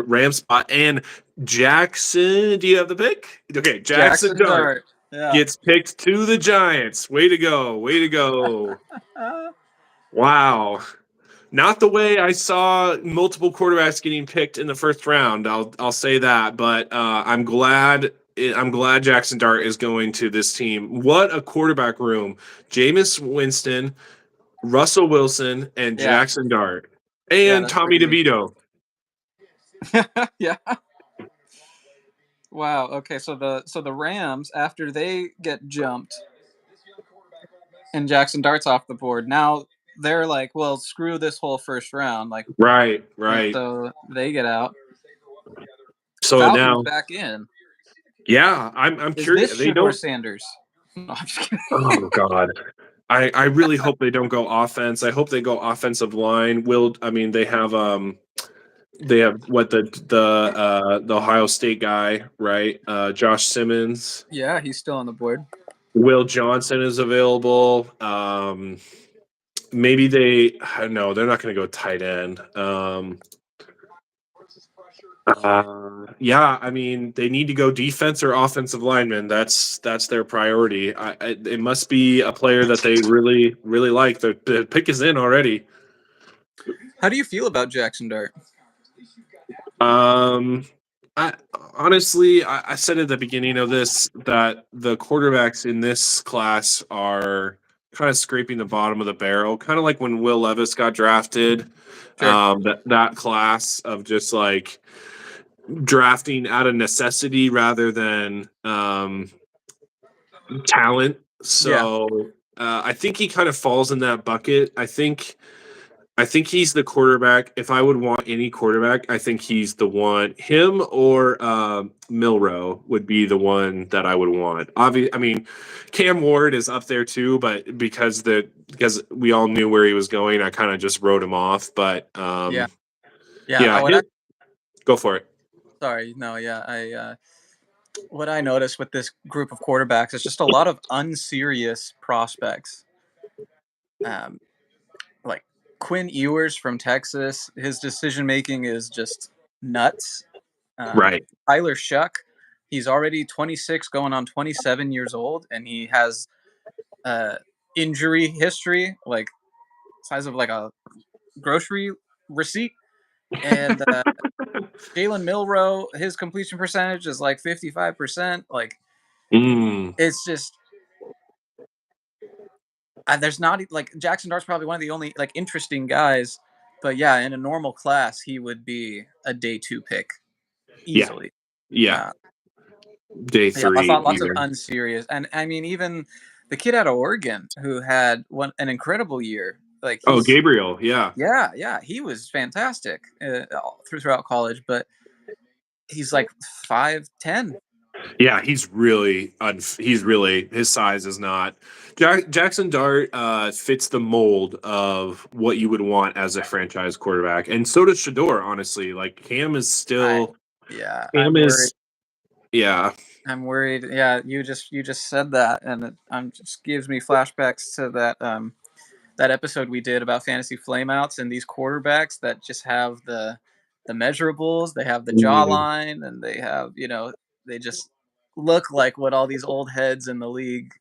Rams spot. And Jackson, do you have the pick? Okay, Jackson Dart gets picked to the Giants. Way to go. Wow. Not the way I saw multiple quarterbacks getting picked in the first round. I'll say that, but I'm glad Jackson Dart is going to this team. What a quarterback room! Jameis Winston, Russell Wilson, and Jackson Dart. And that's Tommy crazy. DeVito. Yeah. Wow. Okay. So the Rams, after they get jumped and Jackson Dart's off the board, now they're like, well, screw this whole first round. Like, Right, and right. so they get out. So Falcons now, back in. yeah, I'm Is curious. this They Shador don't. Sanders? No, I'm just kidding. Oh God. I really hope they don't go offense. I hope they go offensive line. They have what the Ohio State guy, right? Josh Simmons. Yeah, he's still on the board. Will Johnson is available. Maybe no, they're not going to go tight end. Yeah, I mean, they need to go defense or offensive lineman. That's their priority. It must be a player that they really, really like. The pick is in already. How do you feel about Jackson Dart? I honestly, I said at the beginning of this that the quarterbacks in this class are kind of scraping the bottom of the barrel, kind of like when Will Levis got drafted. Sure. That class of just like drafting out of necessity rather than talent. So I think he kind of falls in that bucket. I think he's the quarterback. If I would want any quarterback, I think he's the one. Him or Milrow would be the one that I would want. Obviously, I mean, Cam Ward is up there too, but because we all knew where he was going, I kind of just wrote him off. But Yeah. Go for it. Sorry, no, yeah, what I noticed with this group of quarterbacks is just a lot of unserious prospects. Like Quinn Ewers from Texas, his decision making is just nuts. Right. Tyler Shuck, he's already 26, going on 27 years old, and he has injury history like size of like a grocery receipt. And Jalen Milrow, his completion percentage is like 55%. Like, it's just there's not like Jackson Dart's probably one of the only like interesting guys, but yeah, in a normal class, he would be a day 2 pick easily. Yeah. Day Yeah, 3. lots of unserious, and I mean even the kid out of Oregon who had an incredible year. Like Gabriel. Yeah. Yeah, he was fantastic throughout college, but he's like 5'10". Yeah, he's really his size is not. Jackson Dart fits the mold of what you would want as a franchise quarterback, and so does Shador. Honestly, like Cam is still. I'm worried. Yeah. I'm worried. Yeah, you just said that, and it just gives me flashbacks to that episode we did about fantasy flameouts and these quarterbacks that just have the measurables, they have the jawline, and they have they just look like what all these old heads in the league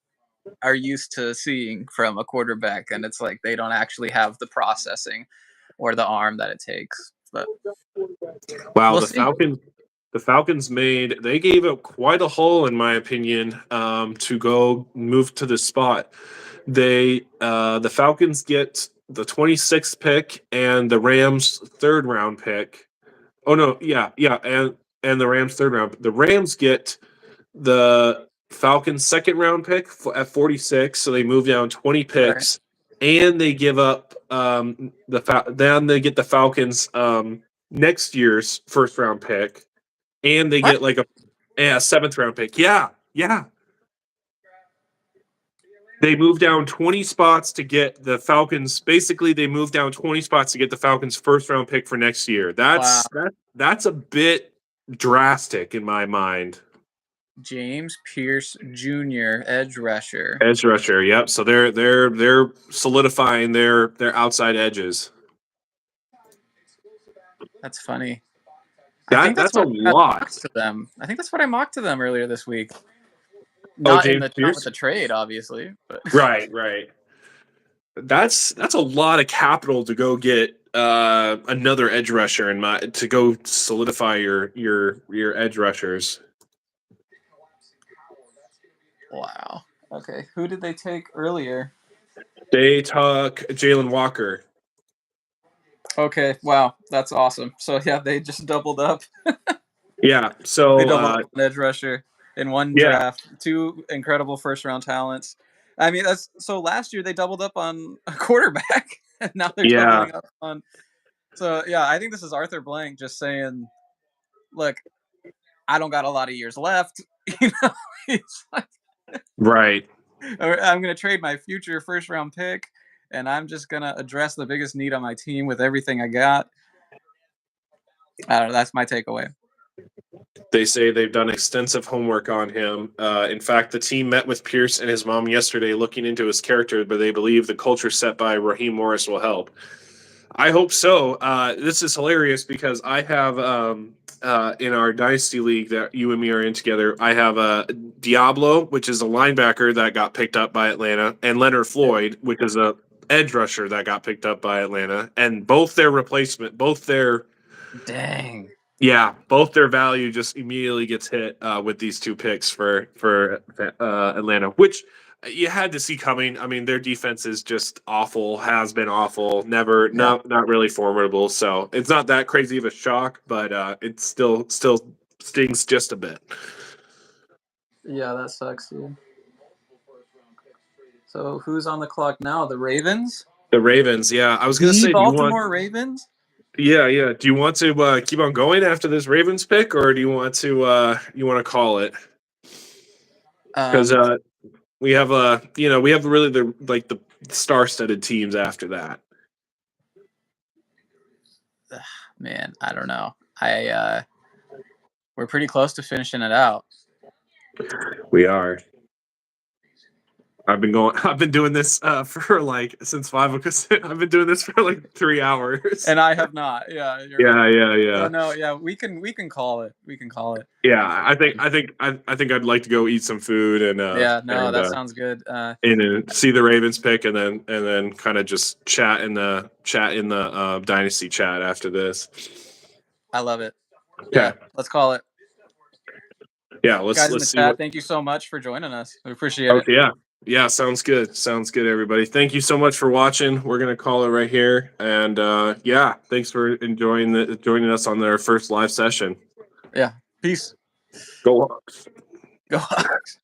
are used to seeing from a quarterback, and it's like they don't actually have the processing or the arm that it takes. But wow, we'll the see. Falcons they gave up quite a haul in my opinion to go move to this spot. The Falcons get the 26th pick and the Rams 3rd round pick. Oh no, yeah, and the Rams 3rd round. The Rams get the Falcons 2nd round pick at 46, so they move down 20 picks, and they give up then they get the Falcons next year's 1st round pick, and they get like a 7th round pick. Yeah. They move down 20 spots to get the Falcons. Basically, they move down 20 spots to get the Falcons' 1st round pick for next year. That's a bit drastic in my mind. James Pierce Jr., edge rusher. Yep. So they're solidifying their outside edges. That's funny. That's a lot to them. I think that's what I mocked to them earlier this week. Not with the trade, obviously, but right. That's a lot of capital to go get another edge rusher to go solidify your edge rushers. Wow. Okay, who did they take earlier? They took Jalen Walker. Okay, wow, that's awesome. So yeah, they just doubled up. Yeah. They So doubled up an edge rusher in one yeah, draft. Two incredible first round talents. I mean, that's so. Last year they doubled up on a quarterback, and now they're yeah, doubling up on. So yeah, I think this is Arthur Blank just saying, "Look, I don't got a lot of years left. You know, he's like, right. I'm going to trade my future first round pick, and I'm just going to address the biggest need on my team with everything I got." I don't know. That's my takeaway. They say they've done extensive homework on him. In fact, the team met with Pierce and his mom yesterday looking into his character, but they believe the culture set by Raheem Morris will help. I hope so. This is hilarious because I have in our dynasty league that you and me are in together, I have Diablo, which is a linebacker that got picked up by Atlanta, and Leonard Floyd, which is a edge rusher that got picked up by Atlanta, and both their Dang. both their value just immediately gets hit with these two picks for Atlanta, which you had to see coming. I mean, their defense is just awful, has been awful, never, not really formidable. So it's not that crazy of a shock, but it still stings just a bit. Yeah, that sucks, dude. So who's on the clock now? The Ravens? The Ravens, yeah. I was gonna The say, Baltimore Ravens? yeah. Do you want to keep on going after this Ravens pick, or do you want to call it? Because we have we have really the star-studded teams after that. Man, I don't know. We're pretty close to finishing it out. We are. I've been doing this for since 5 o'clock. I've been doing this for 3 hours. And I have not. Yeah. Yeah. Oh, no, yeah, we can call it. We can call it. Yeah, I think I'd like to go eat some food and that sounds good. and see the Ravens pick and then kind of just chat in the dynasty chat after this. I love it. Yeah. Let's call it. Yeah, Guys in the let's see chat, thank you so much for joining us. We appreciate it. Yeah, sounds good, everybody. Thank you so much for watching. We're gonna call it right here, and thanks for joining us on our first live session. Yeah, peace. Go Hawks. Go Hawks.